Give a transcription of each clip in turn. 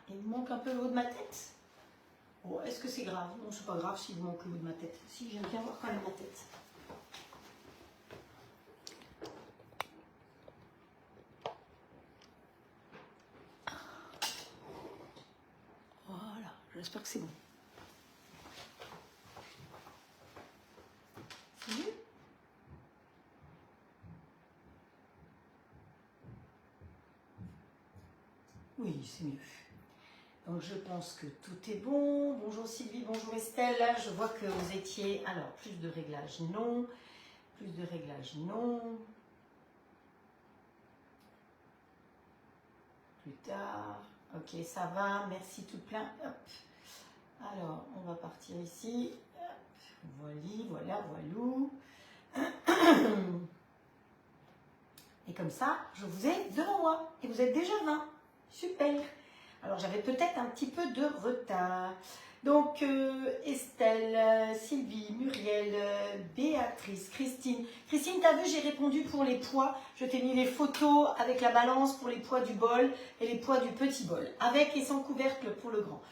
il me manque un peu le haut de ma tête. Bon, est-ce que c'est grave? Non, c'est pas grave s'il vous manque le haut de ma tête. Si, j'aime bien voir quand même ma tête. Voilà, j'espère que c'est bon. C'est mieux? Oui, c'est mieux. Donc je pense que tout est bon. Bonjour Sylvie, bonjour Estelle. Je vois que vous étiez... Alors, plus de réglages, non. Plus de réglages, non. Plus tard. Ok, ça va. Merci tout plein. Hop. Alors, on va partir ici. Hop. Voilà, voilou. Et comme ça, je vous ai devant moi. Et vous êtes déjà 20. Super. Alors, j'avais peut-être un petit peu de retard. Donc, Estelle, Sylvie, Muriel, Béatrice, Christine. Christine, tu as vu, j'ai répondu pour les poids. Je t'ai mis les photos avec la balance pour les poids du bol et les poids du petit bol. Avec et sans couvercle pour le grand.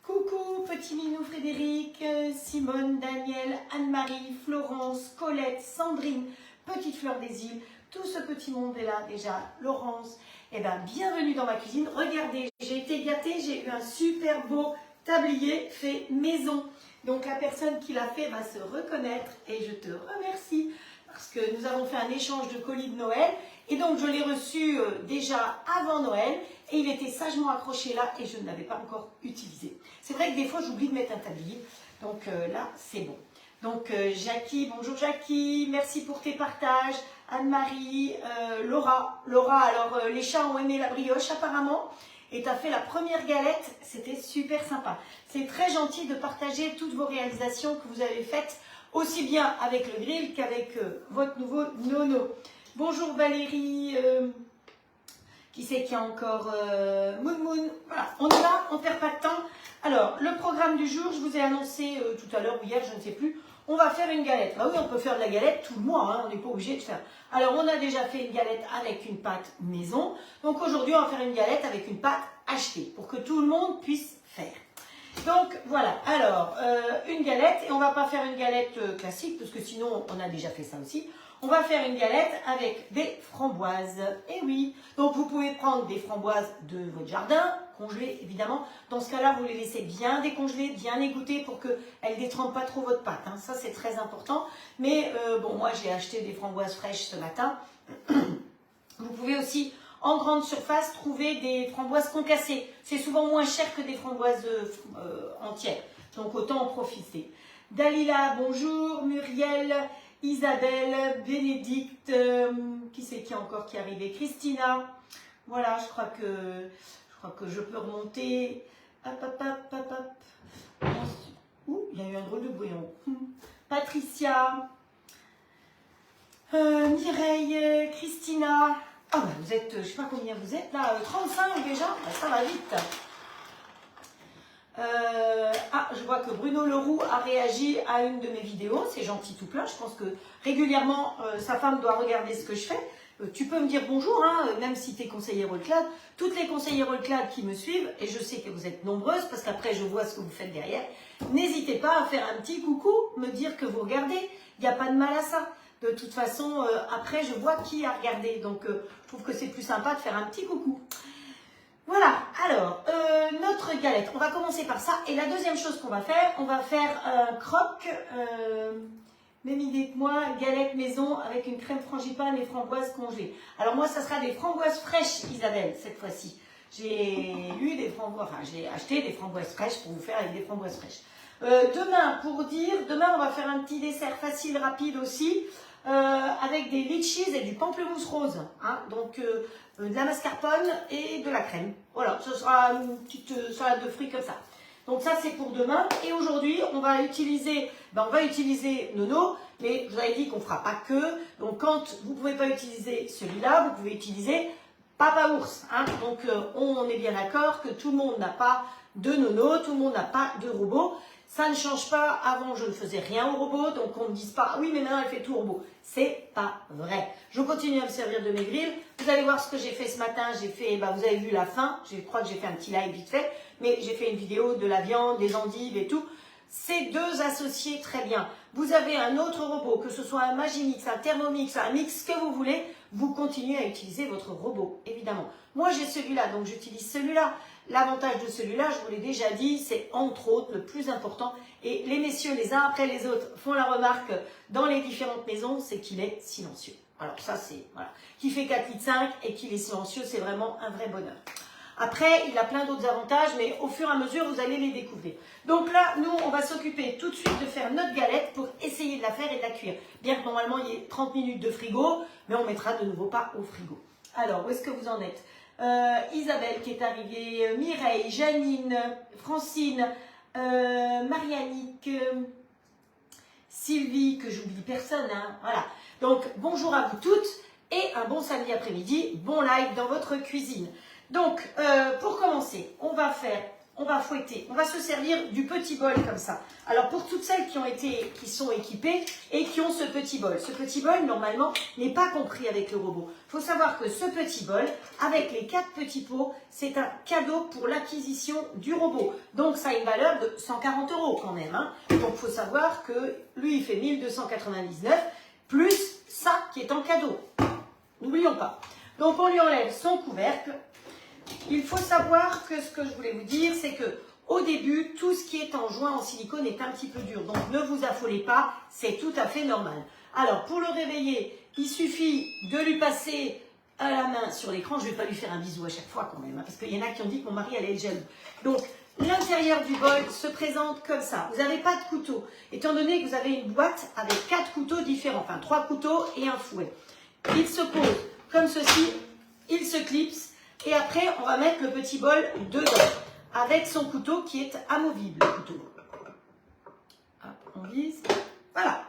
Coucou, petit minou Frédéric, Simone, Daniel, Anne-Marie, Florence, Colette, Sandrine, Petite Fleur des Îles. Tout ce petit monde est là déjà. Laurence, eh bien, bienvenue dans ma cuisine. Regardez, j'ai été gâtée, j'ai eu un super beau tablier fait maison. Donc la personne qui l'a fait va se reconnaître et je te remercie parce que nous avons fait un échange de colis de Noël et donc je l'ai reçu déjà avant Noël et il était sagement accroché là et je ne l'avais pas encore utilisé. C'est vrai que des fois j'oublie de mettre un tablier, donc là c'est bon. Donc Jackie, bonjour Jackie, merci pour tes partages. Anne-Marie, Laura, alors les chats ont aimé la brioche apparemment. Et tu as fait la première galette, c'était super sympa. C'est très gentil de partager toutes vos réalisations que vous avez faites, aussi bien avec le grill qu'avec votre nouveau nono. Bonjour Valérie, qui c'est qu'il y a encore Moon Moon. Voilà, on y va, on ne perd pas de temps. Alors, le programme du jour, je vous ai annoncé tout à l'heure ou hier, je ne sais plus. On va faire une galette. Ah oui, on peut faire de la galette tout le mois, hein, on n'est pas obligé de faire. Alors, on a déjà fait une galette avec une pâte maison. Donc, aujourd'hui, on va faire une galette avec une pâte achetée pour que tout le monde puisse faire. Donc, voilà. Alors, une galette. Et on ne va pas faire une galette classique parce que sinon, on a déjà fait ça aussi. On va faire une galette avec des framboises. Et oui. Donc, vous pouvez prendre des framboises de votre jardin, congelées évidemment. Dans ce cas-là, vous les laissez bien décongeler, bien égoutter pour qu'elles ne détrempent pas trop votre pâte. Hein. Ça, c'est très important. Mais bon, moi, j'ai acheté des framboises fraîches ce matin. Vous pouvez aussi, en grande surface, trouver des framboises concassées. C'est souvent moins cher que des framboises entières. Donc, autant en profiter. Dalila, bonjour. Muriel, Isabelle, Bénédicte, qui c'est qui encore qui est arrivé? Christina. Voilà, je crois que je peux remonter. Hop, hop, hop, hop, hop. Ouh, il y a eu un drôle de bruit en haut. Patricia, Mireille, Christina. Ah, bah, vous êtes, je ne sais pas combien vous êtes là, 35 déjà, bah, ça va vite. Je vois que Bruno Leroux a réagi à une de mes vidéos, c'est gentil tout plein. Je pense que régulièrement, sa femme doit regarder ce que je fais. Tu peux me dire bonjour, hein, même si tu es conseillère All Clad. Toutes les conseillères All Clad qui me suivent, et je sais que vous êtes nombreuses, parce qu'après je vois ce que vous faites derrière, n'hésitez pas à faire un petit coucou, me dire que vous regardez, il n'y a pas de mal à ça. De toute façon, après je vois qui a regardé, donc je trouve que c'est plus sympa de faire un petit coucou. Voilà, alors, notre galette, on va commencer par ça. Et la deuxième chose qu'on va faire, on va faire un croque, même idée que moi, galette maison avec une crème frangipane et framboises congelées. Alors moi, ça sera des framboises fraîches, Isabelle, cette fois-ci. J'ai eu des framboises, enfin j'ai acheté des framboises fraîches pour vous faire avec des framboises fraîches. Demain, demain on va faire un petit dessert facile, rapide aussi. Avec des litchis et du pamplemousse rose, hein, donc de la mascarpone et de la crème. Voilà, ce sera une petite salade de fruits comme ça. Donc ça c'est pour demain. Et aujourd'hui on va utiliser, Nono, mais je vous avais dit qu'on ne fera pas que. Donc quand vous ne pouvez pas utiliser celui-là, vous pouvez utiliser Papa Ours. Hein. Donc on est bien d'accord que tout le monde n'a pas de Nono, tout le monde n'a pas de robot. Ça ne change pas. Avant, je ne faisais rien au robot. Donc, on ne me dise pas, oui, mais maintenant, elle fait tout au robot. C'est pas vrai. Je continue à me servir de mes grilles. Vous allez voir ce que j'ai fait ce matin. J'ai fait, vous avez vu la fin. Je crois que j'ai fait un petit live vite fait. Mais j'ai fait une vidéo de la viande, des endives et tout. Ces deux associés très bien. Vous avez un autre robot, que ce soit un Magimix, un Thermomix, un mix, que vous voulez, vous continuez à utiliser votre robot, évidemment. Moi, j'ai celui-là, donc j'utilise celui-là. L'avantage de celui-là, je vous l'ai déjà dit, c'est entre autres le plus important. Et les messieurs, les uns après les autres, font la remarque dans les différentes maisons, c'est qu'il est silencieux. Alors ça, c'est, voilà. Qui fait 4,5 litres et qu'il est silencieux, c'est vraiment un vrai bonheur. Après, il a plein d'autres avantages, mais au fur et à mesure, vous allez les découvrir. Donc là, nous, on va s'occuper tout de suite de faire notre galette pour essayer de la faire et de la cuire. Bien que normalement, il y ait 30 minutes de frigo, mais on mettra de nouveau pas au frigo. Alors, où est-ce que vous en êtes? Isabelle qui est arrivée, Mireille, Janine, Francine, Marianique, Sylvie, que j'oublie personne, hein, voilà. Donc, bonjour à vous toutes et un bon samedi après-midi, bon live dans votre cuisine. Donc, pour commencer, on va fouetter, on va se servir du petit bol comme ça. Alors, pour toutes celles qui sont équipées et qui ont ce petit bol normalement, n'est pas compris avec le robot. Il faut savoir que ce petit bol, avec les 4 petits pots, c'est un cadeau pour l'acquisition du robot. Donc, ça a une valeur de 140 € quand même, hein. Donc, il faut savoir que lui, il fait 1299, plus ça qui est en cadeau. N'oublions pas. Donc, on lui enlève son couvercle. Il faut savoir que ce que je voulais vous dire, c'est que au début, tout ce qui est en joint en silicone est un petit peu dur. Donc, ne vous affolez pas, c'est tout à fait normal. Alors, pour le réveiller, il suffit de lui passer à la main sur l'écran. Je ne vais pas lui faire un bisou à chaque fois quand même, hein, parce qu'il y en a qui ont dit que mon mari allait être jaloux. Donc, l'intérieur du bol se présente comme ça. Vous n'avez pas de couteau, étant donné que vous avez une boîte avec 4 couteaux différents, enfin 3 couteaux et un fouet. Il se pose comme ceci, il se clipse. Et après, on va mettre le petit bol dedans, avec son couteau qui est amovible, le couteau. Hop, on vise. Voilà.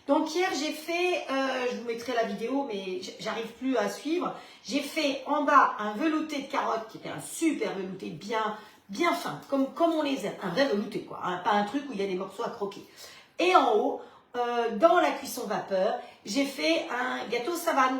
Donc hier, j'ai fait, je vous mettrai la vidéo, mais j'arrive plus à suivre. J'ai fait en bas un velouté de carottes, qui était un super velouté bien fin, comme on les aime. Un vrai velouté, quoi. Hein, pas un truc où il y a des morceaux à croquer. Et en haut, dans la cuisson vapeur, j'ai fait un gâteau savane.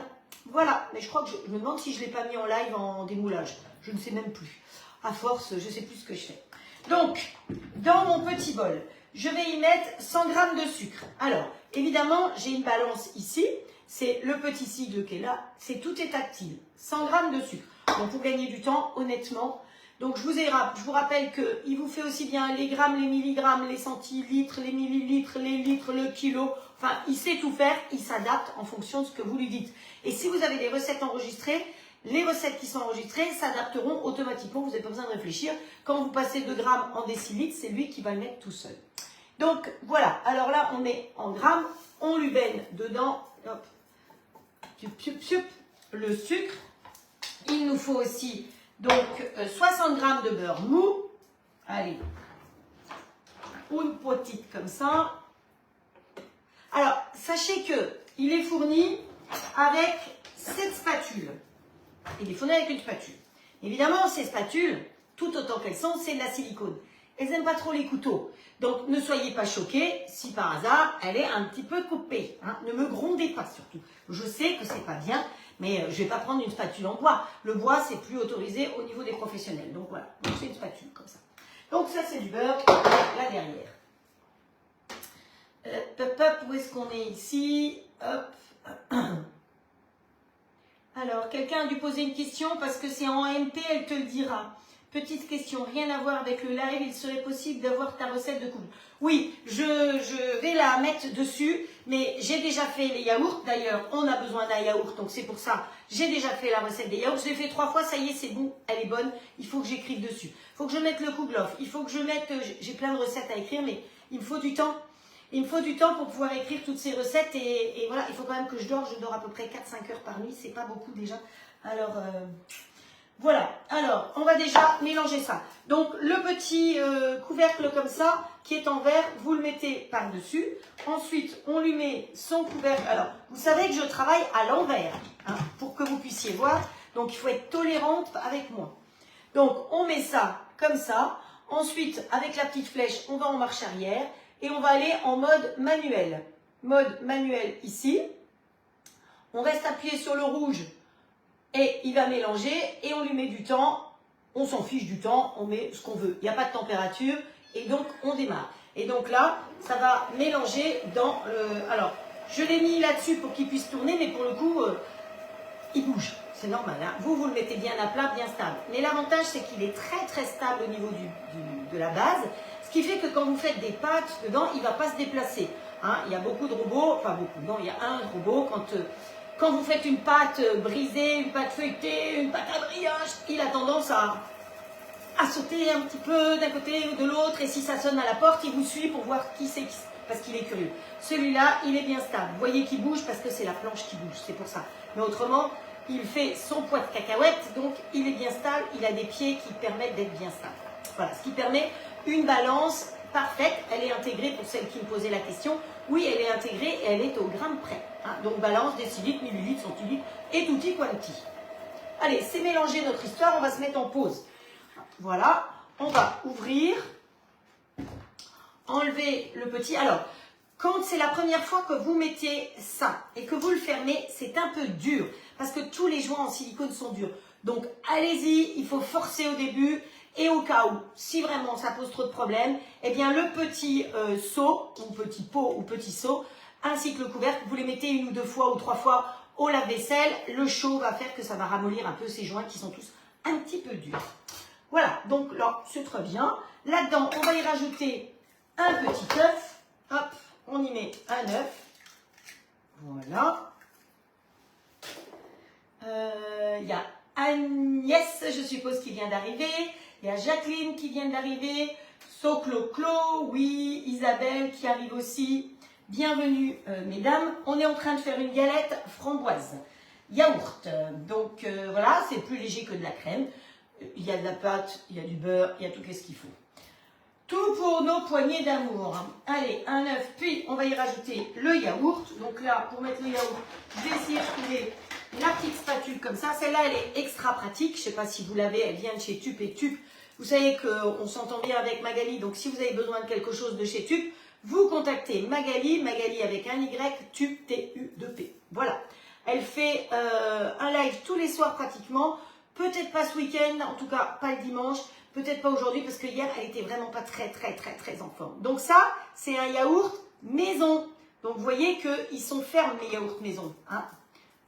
Voilà, mais je crois que je me demande si je ne l'ai pas mis en live en démoulage. Je ne sais même plus. À force, je ne sais plus ce que je fais. Donc, dans mon petit bol, je vais y mettre 100 g de sucre. Alors, évidemment, j'ai une balance ici. C'est le petit sigle qui est là. Tout est tactile. 100 g de sucre. Donc, pour gagner du temps, honnêtement. Donc, je vous rappelle qu'il vous fait aussi bien les grammes, les milligrammes, les centilitres, les millilitres, les litres, le kilo. Enfin, il sait tout faire, il s'adapte en fonction de ce que vous lui dites. Et si vous avez des recettes enregistrées, les recettes qui sont enregistrées s'adapteront automatiquement, vous n'avez pas besoin de réfléchir. Quand vous passez 2 grammes en décilitres, c'est lui qui va le mettre tout seul. Donc, voilà. Alors là, on met en grammes, on lui baigne dedans, hop, le sucre. Il nous faut aussi, donc, 60 g de beurre mou. Allez, une petite comme ça. Alors, sachez qu'il est fourni avec cette spatule. Il est fourni avec une spatule. Évidemment, ces spatules, tout autant qu'elles sont, c'est de la silicone. Elles n'aiment pas trop les couteaux. Donc, ne soyez pas choqués si par hasard, elle est un petit peu coupée. Hein. Ne me grondez pas surtout. Je sais que c'est pas bien, mais je ne vais pas prendre une spatule en bois. Le bois, c'est plus autorisé au niveau des professionnels. Donc voilà, c'est une spatule comme ça. Donc ça, c'est du beurre là derrière. Où est-ce qu'on est ici? Hop. Alors, quelqu'un a dû poser une question parce que c'est en MP, elle te le dira. Petite question, rien à voir avec le live, il serait possible d'avoir ta recette de couple. Oui, je vais la mettre dessus, mais j'ai déjà fait les yaourts. D'ailleurs, on a besoin d'un yaourt, donc c'est pour ça. J'ai déjà fait la recette des yaourts. Je l'ai fait 3 fois, ça y est, c'est bon, elle est bonne. Il faut que j'écrive dessus. Il faut que je mette le kouglof. Il faut que je mette... J'ai plein de recettes à écrire, mais il me faut du temps. Il me faut du temps pour pouvoir écrire toutes ces recettes et voilà, il faut quand même que je dors à peu près 4-5 heures par nuit, c'est pas beaucoup déjà. Alors, voilà, alors on va déjà mélanger ça. Donc le petit couvercle comme ça, qui est en verre, vous le mettez par-dessus. Ensuite, on lui met son couvercle. Alors, vous savez que je travaille à l'envers, hein, pour que vous puissiez voir. Donc il faut être tolérante avec moi. Donc on met ça comme ça. Ensuite, avec la petite flèche, on va en marche arrière et on va aller en mode manuel. Mode manuel ici. On reste appuyé sur le rouge et il va mélanger et on lui met du temps. On s'en fiche du temps, on met ce qu'on veut. Il n'y a pas de température et donc on démarre. Et donc là, ça va mélanger dans le... Alors, je l'ai mis là-dessus pour qu'il puisse tourner, mais pour le coup, il bouge. C'est normal. Hein. Vous le mettez bien à plat, bien stable. Mais l'avantage, c'est qu'il est très très stable au niveau de la base. Ce qui fait que quand vous faites des pâtes dedans, il ne va pas se déplacer. Hein. Il y a beaucoup de robots, enfin beaucoup, non, il y a un robot. Quand vous faites une pâte brisée, une pâte feuilletée, une pâte à brioche, il a tendance à sauter un petit peu d'un côté ou de l'autre. Et si ça sonne à la porte, il vous suit pour voir qui c'est, parce qu'il est curieux. Celui-là, il est bien stable. Vous voyez qu'il bouge parce que c'est la planche qui bouge, c'est pour ça. Mais autrement, il fait son poids de cacahuètes, donc il est bien stable, il a des pieds qui permettent d'être bien stable. Voilà, ce qui permet une balance parfaite. Elle est intégrée, pour celles qui me posaient la question, oui, elle est intégrée et elle est au gramme près. Hein. Donc balance, décilitres, millilitres, centilitres et tutti quanti. Allez, c'est mélangé notre histoire, on va se mettre en pause. Voilà, on va ouvrir, enlever le petit. Alors, quand c'est la première fois que vous mettez ça et que vous le fermez, c'est un peu dur parce que tous les joints en silicone sont durs. Donc, allez-y, il faut forcer au début et au cas où, si vraiment ça pose trop de problèmes, eh bien, le petit seau ou petit pot ou petit seau ainsi que le couvercle, vous les mettez 1 ou 2 fois ou 3 fois au lave-vaisselle. Le chaud va faire que ça va ramollir un peu ces joints qui sont tous un petit peu durs. Voilà, donc là, c'est très bien. Là-dedans, on va y rajouter un petit œuf. Hop, on y met un œuf. Voilà. Il y a Agnès, je suppose, qui vient d'arriver. Il y a Jacqueline qui vient d'arriver. Soclo-Clo, oui, Isabelle qui arrive aussi. Bienvenue, mesdames. On est en train de faire une galette framboise. Yaourt. Donc, voilà, c'est plus léger que de la crème. Il y a de la pâte, il y a du beurre, il y a tout ce qu'il faut. Tout pour nos poignées d'amour. Allez, un œuf, puis on va y rajouter le yaourt. Donc là, pour mettre le yaourt, je vais essayer de trouver la petite spatule comme ça. Celle-là, elle est extra pratique. Je ne sais pas si vous l'avez, elle vient de chez Tup et Tup. Vous savez qu'on s'entend bien avec Magali, donc si vous avez besoin de quelque chose de chez Tup, vous contactez Magali, Magali avec un Y, Tup, T-U-2-P. Voilà. Elle fait un live tous les soirs pratiquement. Peut-être pas ce week-end, en tout cas pas le dimanche, peut-être pas aujourd'hui parce que hier elle était vraiment pas très en forme. Donc ça, c'est un yaourt maison. Donc vous voyez qu'ils sont fermes les yaourts maison. Hein.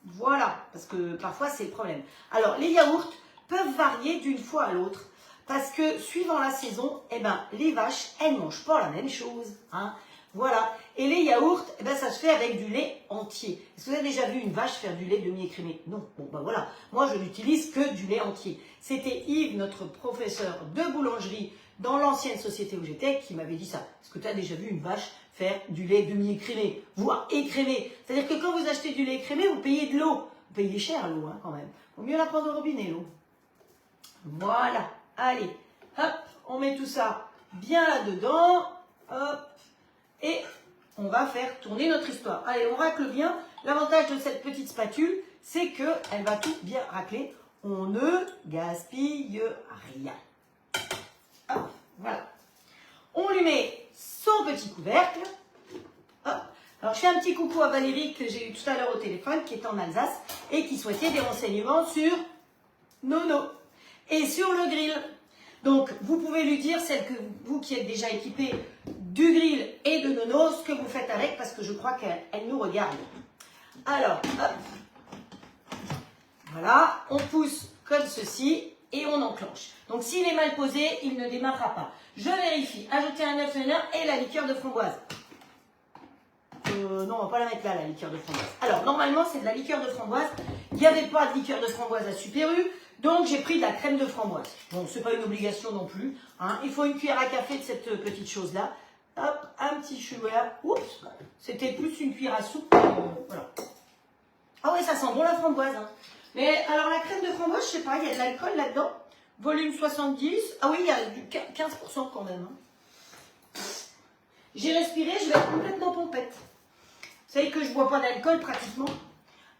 Voilà, parce que parfois c'est le problème. Alors les yaourts peuvent varier d'une fois à l'autre parce que suivant la saison, eh ben, les vaches, elles ne mangent pas la même chose. Hein. Voilà. Et les yaourts, eh ben, ça se fait avec du lait entier. Est-ce que vous avez déjà vu une vache faire du lait demi-écrémé? Non. Bon, ben voilà. Moi, je n'utilise que du lait entier. C'était Yves, notre professeur de boulangerie dans l'ancienne société où j'étais, qui m'avait dit ça. Est-ce que tu as déjà vu une vache faire du lait demi-écrémé, voire écrémé? C'est-à-dire que quand vous achetez du lait écrémé, vous payez de l'eau. Vous payez cher l'eau, hein, quand même. Vaut mieux la prendre au robinet, l'eau. Voilà. Allez. Hop. On met tout ça bien là-dedans. Hop. Et on va faire tourner notre histoire. Allez, on racle bien. L'avantage de cette petite spatule, c'est qu'elle va tout bien racler. On ne gaspille rien. Hop, voilà. On lui met son petit couvercle. Hop. Alors, je fais un petit coucou à Valérie que j'ai eu tout à l'heure au téléphone, qui est en Alsace et qui souhaitait des renseignements sur Nono et sur le grill. Donc, vous pouvez lui dire, celle que vous qui êtes déjà équipée du grill et de Nono, ce que vous faites avec, parce que je crois qu'elle nous regarde. Alors, hop. Voilà, on pousse comme ceci et on enclenche. Donc, s'il est mal posé, il ne démarrera pas. Je vérifie. Ajouter un œuf et la liqueur de framboise. Non, on va pas la mettre là, la liqueur de framboise. Alors, normalement, c'est de la liqueur de framboise. Il n'y avait pas de liqueur de framboise à Super U. Donc, j'ai pris de la crème de framboise. Bon, ce n'est pas une obligation non plus. Hein. Il faut une cuillère à café de cette petite chose-là. Hop, un petit chouïa. Oups, c'était plus une cuillère à soupe. Voilà. Ah ouais, ça sent bon la framboise. Hein. Mais alors, la crème de framboise, je sais pas, il y a de l'alcool là-dedans. Volume 70. Ah oui, il y a du 15% quand même. Hein. J'ai respiré, je vais être complètement pompette. Vous savez que je ne bois pas d'alcool pratiquement.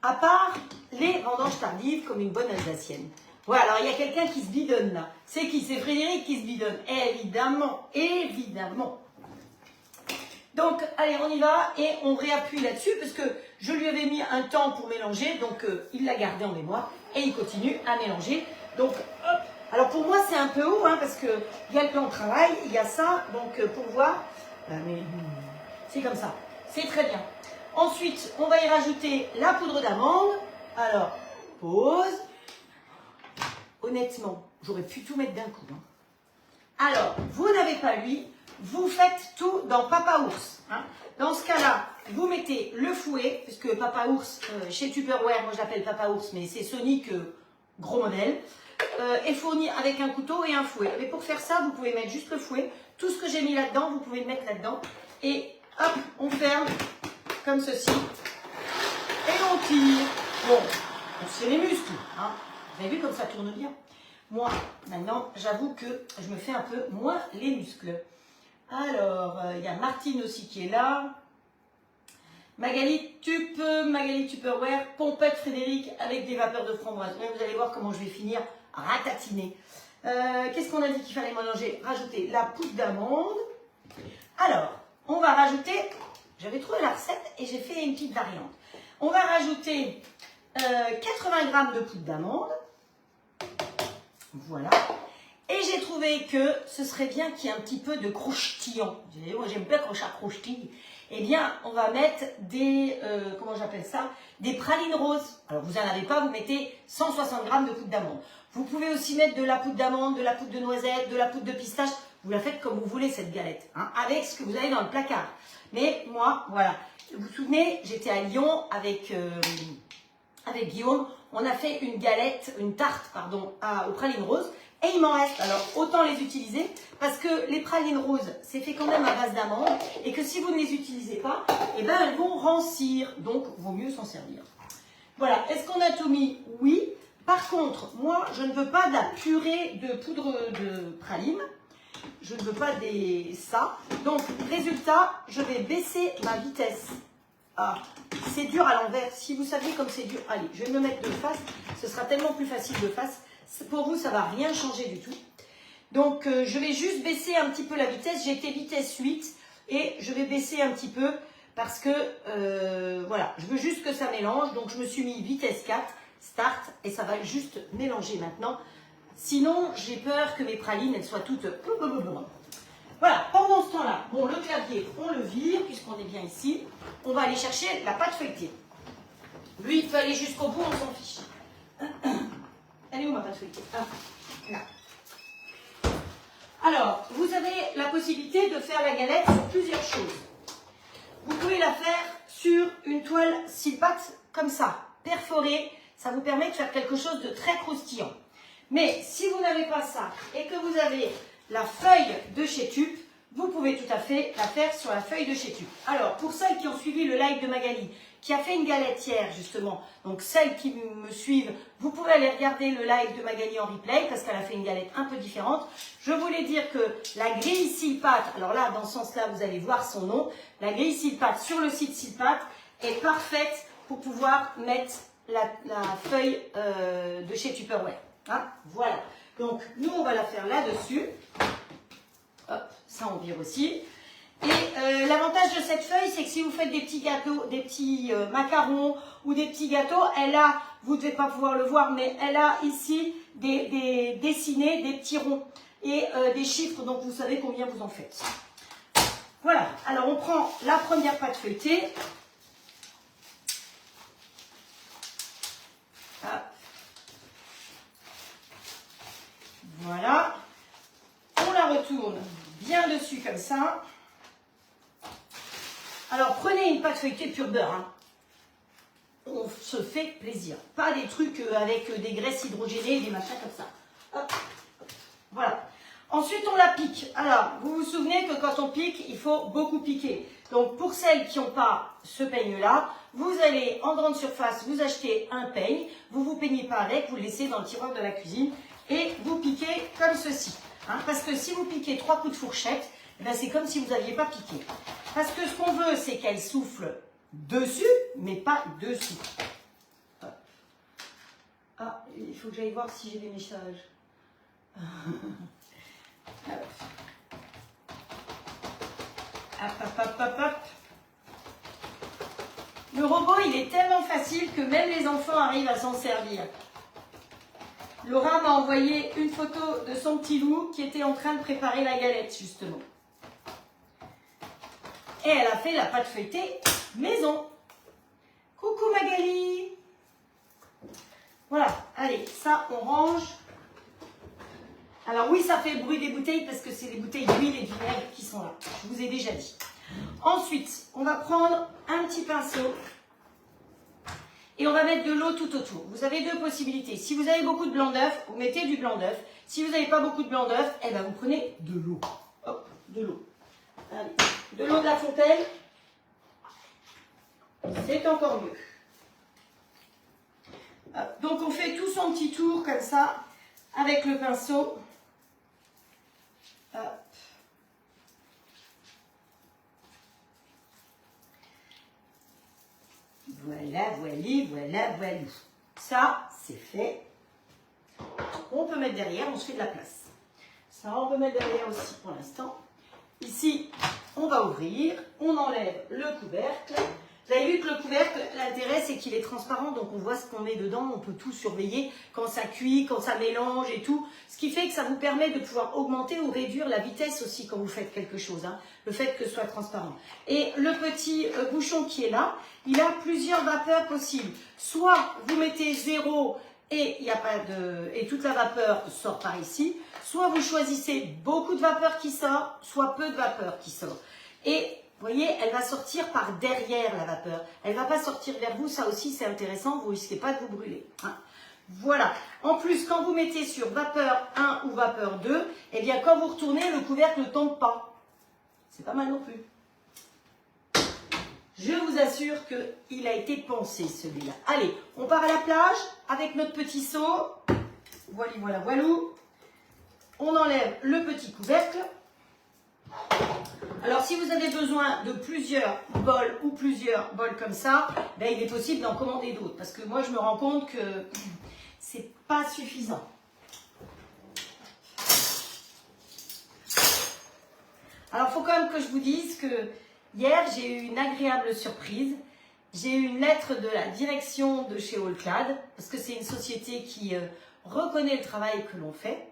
À part les vendanges tardives comme une bonne alsacienne. Ouais, alors il y a quelqu'un qui se bidonne là. C'est qui? C'est Frédéric qui se bidonne. Évidemment, évidemment. Donc, allez, on y va et on réappuie là-dessus parce que je lui avais mis un temps pour mélanger, donc il l'a gardé en mémoire et il continue à mélanger. Donc, hop. Alors pour moi, c'est un peu haut, hein, parce qu'il y a le plan de travail, il y a ça, donc pour voir, mais c'est comme ça, c'est très bien. Ensuite, on va y rajouter la poudre d'amande. Alors, pause. Honnêtement, j'aurais pu tout mettre d'un coup. Hein. Alors, vous n'avez pas l'huile, vous faites tout dans Papa Ours. Hein. Dans ce cas-là, vous mettez le fouet, puisque Papa Ours, chez Tupperware, moi je l'appelle Papa Ours, mais c'est Sonic, gros modèle, est fourni avec un couteau et un fouet. Mais pour faire ça, vous pouvez mettre juste le fouet. Tout ce que j'ai mis là-dedans, vous pouvez le mettre là-dedans. Et hop, on ferme comme ceci. Et on tire. Bon, on tire les muscles. Hein. Vous avez vu comme ça tourne bien. Moi, maintenant, j'avoue que je me fais un peu moins les muscles. Alors, il y a Martine aussi qui est là. Magali Tupperware, pompette Frédéric avec des vapeurs de framboise. Vous allez voir comment je vais finir ratatiner. Qu'est-ce qu'on a dit qu'il fallait mélanger? Rajouter la poudre d'amande. Alors, on va rajouter, j'avais trouvé la recette et j'ai fait une petite variante. On va rajouter 80 g de poudre d'amande. Voilà. Et j'ai trouvé que ce serait bien qu'il y ait un petit peu de croustillant. Moi, j'aime bien quand ça croustille. Eh bien, on va mettre des, comment j'appelle ça? Des pralines roses. Alors, vous n'en avez pas, vous mettez 160 g de poudre d'amande. Vous pouvez aussi mettre de la poudre d'amande, de la poudre de noisette, de la poudre de pistache. Vous la faites comme vous voulez, cette galette, hein, avec ce que vous avez dans le placard. Mais moi, voilà. Vous vous souvenez, j'étais à Lyon avec Guillaume. On a fait une galette, une tarte, pardon, aux pralines roses. Et il m'en reste, alors autant les utiliser parce que les pralines roses, c'est fait quand même à base d'amandes et que si vous ne les utilisez pas, eh ben elles vont rancir, donc vaut mieux s'en servir. Voilà, est-ce qu'on a tout mis? Oui. Par contre, moi, je ne veux pas de la purée de poudre de praline. Je ne veux pas ça. Donc, résultat, je vais baisser ma vitesse. Ah, c'est dur à l'envers. Si vous saviez comme c'est dur, allez, je vais me mettre de face. Ce sera tellement plus facile de face. Pour vous, ça ne va rien changer du tout. Donc, je vais juste baisser un petit peu la vitesse. J'ai été vitesse 8 et je vais baisser un petit peu parce que, voilà, je veux juste que ça mélange. Donc, je me suis mis vitesse 4, start, et ça va juste mélanger maintenant. Sinon, j'ai peur que mes pralines, elles soient toutes... Voilà, pendant ce temps-là, bon, le clavier, on le vire puisqu'on est bien ici. On va aller chercher la pâte feuilletée. Lui, il peut aller jusqu'au bout, on s'en fiche. Elle est où ma pâte feuilletée? Ah, là. Alors, vous avez la possibilité de faire la galette sur plusieurs choses. Vous pouvez la faire sur une toile scie-pâte comme ça, perforée. Ça vous permet de faire quelque chose de très croustillant. Mais si vous n'avez pas ça et que vous avez la feuille de chez Tup, vous pouvez tout à fait la faire sur la feuille de chez Tup. Alors, pour celles qui ont suivi le live de Magali, qui a fait une galette hier, justement, donc celles qui me suivent, vous pouvez aller regarder le live de Magali en replay, parce qu'elle a fait une galette un peu différente. Je voulais dire que la grille scie-pâte, alors là, dans ce sens-là, vous allez voir son nom, la grille scie-pâte sur le site scie-pâte est parfaite pour pouvoir mettre la feuille de chez Tupperware. Hein, voilà. Donc, nous, on va la faire là-dessus. Hop, ça, on vire aussi. Et l'avantage de cette feuille, c'est que si vous faites des petits gâteaux, des petits macarons ou des petits gâteaux, elle a, vous ne devez pas pouvoir le voir, mais elle a ici des dessinés, des petits ronds et des chiffres, donc vous savez combien vous en faites. Voilà, alors on prend la première pâte feuilletée. Hop. Voilà. On la retourne bien dessus comme ça. Alors, prenez une pâte feuilletée pur beurre. Hein. On se fait plaisir. Pas des trucs avec des graisses hydrogénées, des machins comme ça. Hop. Voilà. Ensuite, on la pique. Alors, vous vous souvenez que quand on pique, il faut beaucoup piquer. Donc, pour celles qui n'ont pas ce peigne-là, vous allez en grande surface, vous achetez un peigne. Vous ne vous peignez pas avec, vous le laissez dans le tiroir de la cuisine. Et vous piquez comme ceci. Hein, parce que si vous piquez 3 coups de fourchette, ben c'est comme si vous n'aviez pas piqué. Parce que ce qu'on veut, c'est qu'elle souffle dessus, mais pas dessous. Hop. Ah, il faut que j'aille voir si j'ai des messages. Hop. Hop. Le robot, il est tellement facile que même les enfants arrivent à s'en servir. Laura m'a envoyé une photo de son petit loup qui était en train de préparer la galette, justement. Et elle a fait la pâte feuilletée maison. Coucou Magali. Voilà, allez, ça on range. Alors oui, ça fait le bruit des bouteilles parce que c'est les bouteilles d'huile et de vinaigre qui sont là. Je vous ai déjà dit. Ensuite, on va prendre un petit pinceau et on va mettre de l'eau tout autour. Vous avez deux possibilités. Si vous avez beaucoup de blanc d'œuf, vous mettez du blanc d'œuf. Si vous n'avez pas beaucoup de blanc d'œuf, eh ben vous prenez de l'eau. Hop, de l'eau. Allez, de l'eau de la fontaine, c'est encore mieux. Hop, donc on fait tout son petit tour comme ça avec le pinceau. Hop. Voilà. Ça, c'est fait. On peut mettre derrière, on se fait de la place. Ça, on peut mettre derrière aussi pour l'instant. Ici, on va ouvrir, on enlève le couvercle. Vous avez vu que le couvercle, l'intérêt, c'est qu'il est transparent, donc on voit ce qu'on met dedans, on peut tout surveiller quand ça cuit, quand ça mélange et tout. Ce qui fait que ça vous permet de pouvoir augmenter ou réduire la vitesse aussi quand vous faites quelque chose, hein, le fait que ce soit transparent. Et le petit bouchon qui est là, il a plusieurs vapeurs possibles. Soit vous mettez 0 et, et toute la vapeur sort par ici, soit vous choisissez beaucoup de vapeur qui sort, soit peu de vapeur qui sort. Et vous voyez, elle va sortir par derrière la vapeur. Elle ne va pas sortir vers vous, ça aussi c'est intéressant, vous ne risquez pas de vous brûler. Hein. Voilà. En plus, quand vous mettez sur vapeur 1 ou vapeur 2, eh bien quand vous retournez, le couvercle ne tombe pas. C'est pas mal non plus. Je vous assure qu'il a été pensé celui-là. Allez, on part à la plage avec notre petit seau. Voilà. On enlève le petit couvercle. Alors, si vous avez besoin de plusieurs bols ou plusieurs bols comme ça, ben, il est possible d'en commander d'autres. Parce que moi, je me rends compte que c'est pas suffisant. Alors, il faut quand même que je vous dise que hier, j'ai eu une agréable surprise. J'ai eu une lettre de la direction de chez Allclad, parce que c'est une société qui reconnaît le travail que l'on fait.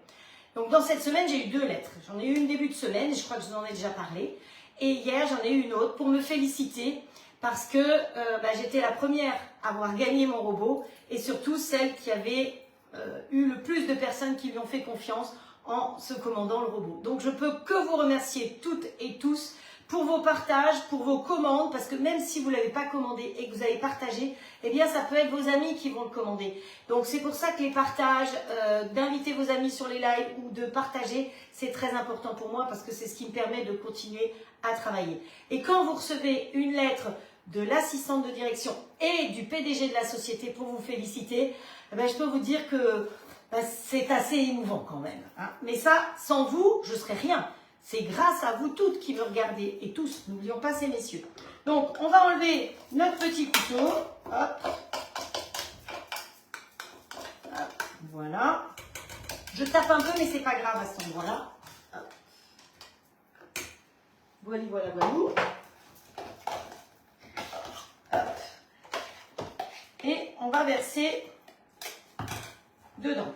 Donc, dans cette semaine, j'ai eu 2 lettres. J'en ai eu une début de semaine, je crois que je vous en ai déjà parlé. Et hier, j'en ai eu une autre pour me féliciter parce que j'étais la première à avoir gagné mon robot et surtout celle qui avait eu le plus de personnes qui lui ont fait confiance en se commandant le robot. Donc, je peux que vous remercier toutes et tous pour vos partages, pour vos commandes, parce que même si vous ne l'avez pas commandé et que vous avez partagé, eh bien ça peut être vos amis qui vont le commander. Donc c'est pour ça que les partages, d'inviter vos amis sur les lives ou de partager, c'est très important pour moi parce que c'est ce qui me permet de continuer à travailler. Et quand vous recevez une lettre de l'assistante de direction et du PDG de la société pour vous féliciter, eh bien, je peux vous dire que c'est assez émouvant quand même. Hein. Mais ça, sans vous, je ne serais rien. C'est grâce à vous toutes qui me regardez et tous, n'oublions pas ces messieurs. Donc, on va enlever notre petit couteau. Hop. Hop. Voilà. Je tape un peu, mais c'est pas grave à ce moment-là. Voilà. Hop. Et on va verser dedans.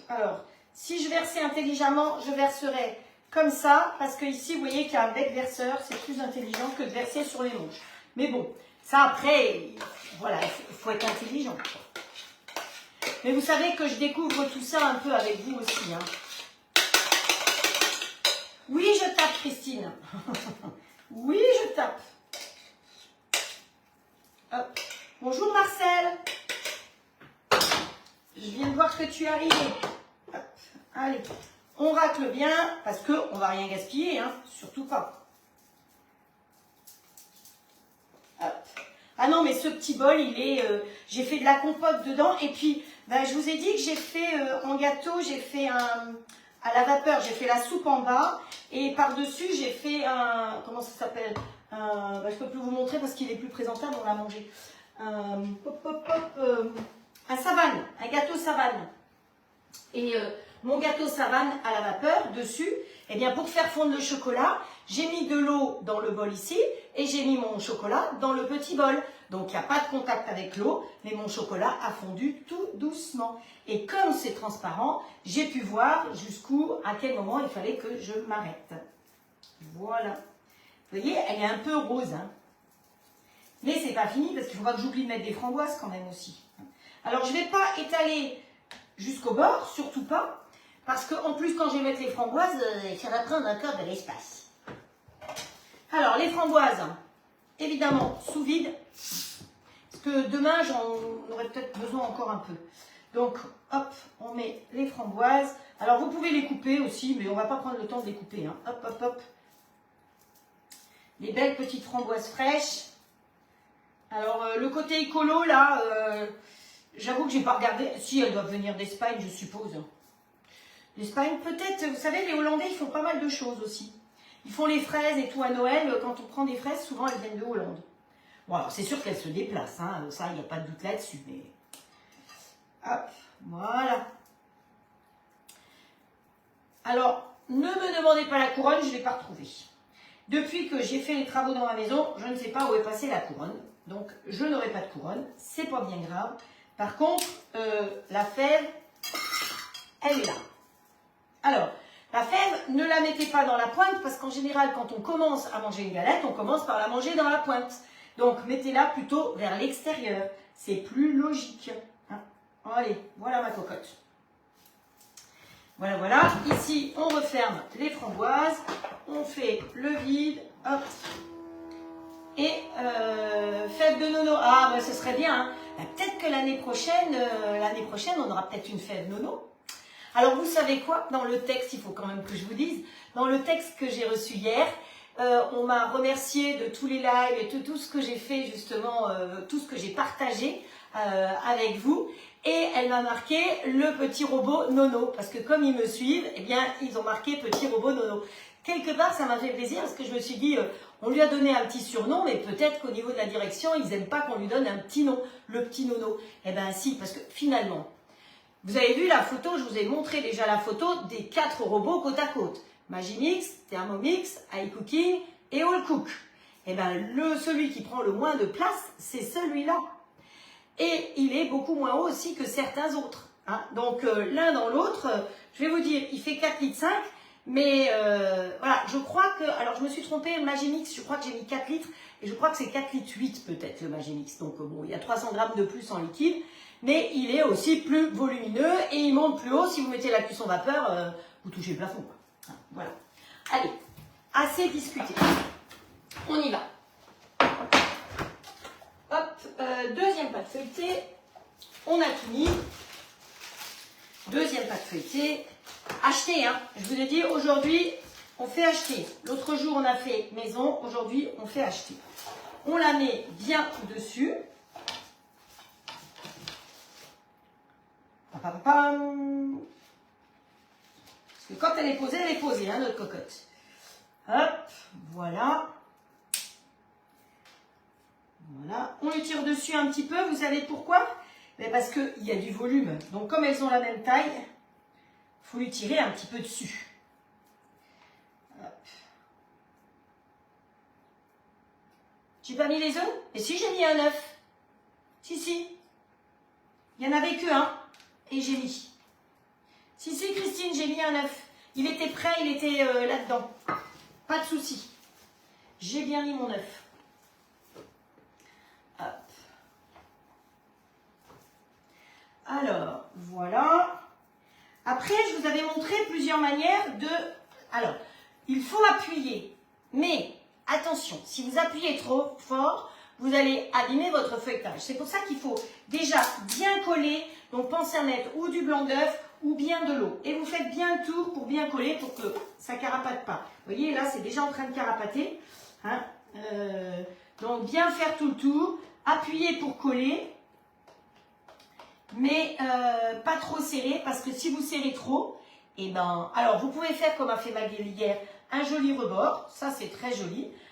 Alors, si je versais intelligemment, je verserais comme ça, parce que ici, vous voyez qu'il y a un bec verseur, c'est plus intelligent que de verser sur les manches. Mais bon, ça après, voilà, il faut être intelligent. Mais vous savez que je découvre tout ça un peu avec vous aussi. Hein. Oui, je tape, Christine. Oui, je tape. Hop. Bonjour, Marcel. Je viens de voir que tu es arrivé. Hop. Allez, on racle bien parce qu'on ne va rien gaspiller, hein, surtout pas. Hop. Ah non, mais ce petit bol, il est, j'ai fait de la compote dedans et puis, je vous ai dit que j'ai fait en gâteau, j'ai fait à la vapeur, j'ai fait la soupe en bas et par-dessus, j'ai fait un, comment ça s'appelle, Je peux plus vous montrer parce qu'il est plus présentable, on l'a mangé. Un savane, un gâteau savane. Et mon gâteau savane à la vapeur, dessus, eh bien pour faire fondre le chocolat, j'ai mis de l'eau dans le bol ici et j'ai mis mon chocolat dans le petit bol. Donc il n'y a pas de contact avec l'eau, mais mon chocolat a fondu tout doucement. Et comme c'est transparent, j'ai pu voir à quel moment il fallait que je m'arrête. Voilà. Vous voyez, elle est un peu rose. Hein. Mais c'est pas fini parce qu'il ne faut pas que j'oublie de mettre des framboises quand même aussi. Alors je ne vais pas étaler jusqu'au bord, surtout pas. Parce qu'en plus, quand je vais mettre les framboises, ça va prendre encore de l'espace. Alors, les framboises, évidemment, sous vide. Parce que demain, j'en aurais peut-être besoin encore un peu. Donc, hop, on met les framboises. Alors, vous pouvez les couper aussi, mais on ne va pas prendre le temps de les couper. Hein. Hop, hop, hop. Les belles petites framboises fraîches. Alors, le côté écolo, là, j'avoue que je n'ai pas regardé. Si, elles doivent venir d'Espagne, je suppose. L'Espagne, peut-être, vous savez, les Hollandais, ils font pas mal de choses aussi. Ils font les fraises et tout à Noël. Quand on prend des fraises, souvent, elles viennent de Hollande. Bon, alors, c'est sûr qu'elles se déplacent, hein. Ça, il n'y a pas de doute là-dessus. Mais... hop, voilà. Alors, ne me demandez pas la couronne, je ne l'ai pas retrouvée. Depuis que j'ai fait les travaux dans ma maison, je ne sais pas où est passée la couronne. Donc, je n'aurai pas de couronne. C'est pas bien grave. Par contre, la fève, elle est là. Alors, la fève, ne la mettez pas dans la pointe parce qu'en général, quand on commence à manger une galette, on commence par la manger dans la pointe. Donc, mettez-la plutôt vers l'extérieur. C'est plus logique. Hein. Allez, voilà ma cocotte. Voilà, voilà. Ici, on referme les framboises. On fait le vide. Hop. Et fève de nono. Ah, ben, ce serait bien. Hein. Ben, peut-être que l'année prochaine, on aura peut-être une fève nono. Alors, vous savez quoi? Dans le texte, il faut quand même que je vous dise, dans le texte que j'ai reçu hier, on m'a remercié de tous les lives et de tout ce que j'ai fait, justement, tout ce que j'ai partagé avec vous. Et elle m'a marqué le petit robot Nono. Parce que comme ils me suivent, eh bien, ils ont marqué petit robot Nono. Quelque part, ça m'a fait plaisir parce que je me suis dit, on lui a donné un petit surnom, mais peut-être qu'au niveau de la direction, ils n'aiment pas qu'on lui donne un petit nom, le petit Nono. Eh bien, si, parce que finalement... Vous avez vu la photo, je vous ai montré déjà la photo des 4 robots côte à côte. Magimix, Thermomix, iCooking et Allcook. Et bien, celui qui prend le moins de place, c'est celui-là. Et il est beaucoup moins haut aussi que certains autres. Hein. Donc, l'un dans l'autre, je vais vous dire, il fait 4,5 litres, mais voilà, je crois que... Alors, je me suis trompée, Magimix, je crois que j'ai mis 4 litres, et je crois que c'est 4,8 litres peut-être, le Magimix. Donc, bon, il y a 300 grammes de plus en liquide. Mais il est aussi plus volumineux et il monte plus haut. Si vous mettez la cuisson vapeur, vous touchez le plafond. Quoi. Voilà. Allez, assez discuté. On y va. Hop, deuxième pâte feuilletée. On a tout mis. Deuxième pâte feuilletée. Acheter, hein. Je vous ai dit, aujourd'hui, on fait acheter. L'autre jour, on a fait maison. Aujourd'hui, on fait acheter. On la met bien dessus. Parce que quand elle est posée, hein, notre cocotte. Hop, voilà. Voilà. On lui tire dessus un petit peu, vous savez pourquoi? Mais parce qu'il y a du volume. Donc comme elles ont la même taille, il faut lui tirer un petit peu dessus. Hop. J'ai pas mis les œufs? Et si, j'ai mis un œuf. Si. Il n'y en avait qu'un. Et j'ai mis. Si, Christine, j'ai mis un œuf. Il était prêt, il était là-dedans. Pas de souci. J'ai bien mis mon œuf. Hop. Alors, voilà. Après, je vous avais montré plusieurs manières de... Alors, il faut appuyer. Mais, attention, si vous appuyez trop fort, vous allez abîmer votre feuilletage. C'est pour ça qu'il faut déjà bien coller. Donc, pensez à mettre ou du blanc d'œuf ou bien de l'eau. Et vous faites bien le tour pour bien coller pour que ça ne carapate pas. Vous voyez, là, c'est déjà en train de carapater. Hein. Donc, bien faire tout le tour. Appuyer pour coller. Mais pas trop serré parce que si vous serrez trop, eh ben, alors vous pouvez faire comme a fait Magali hier, un joli rebord. Ça, c'est très joli.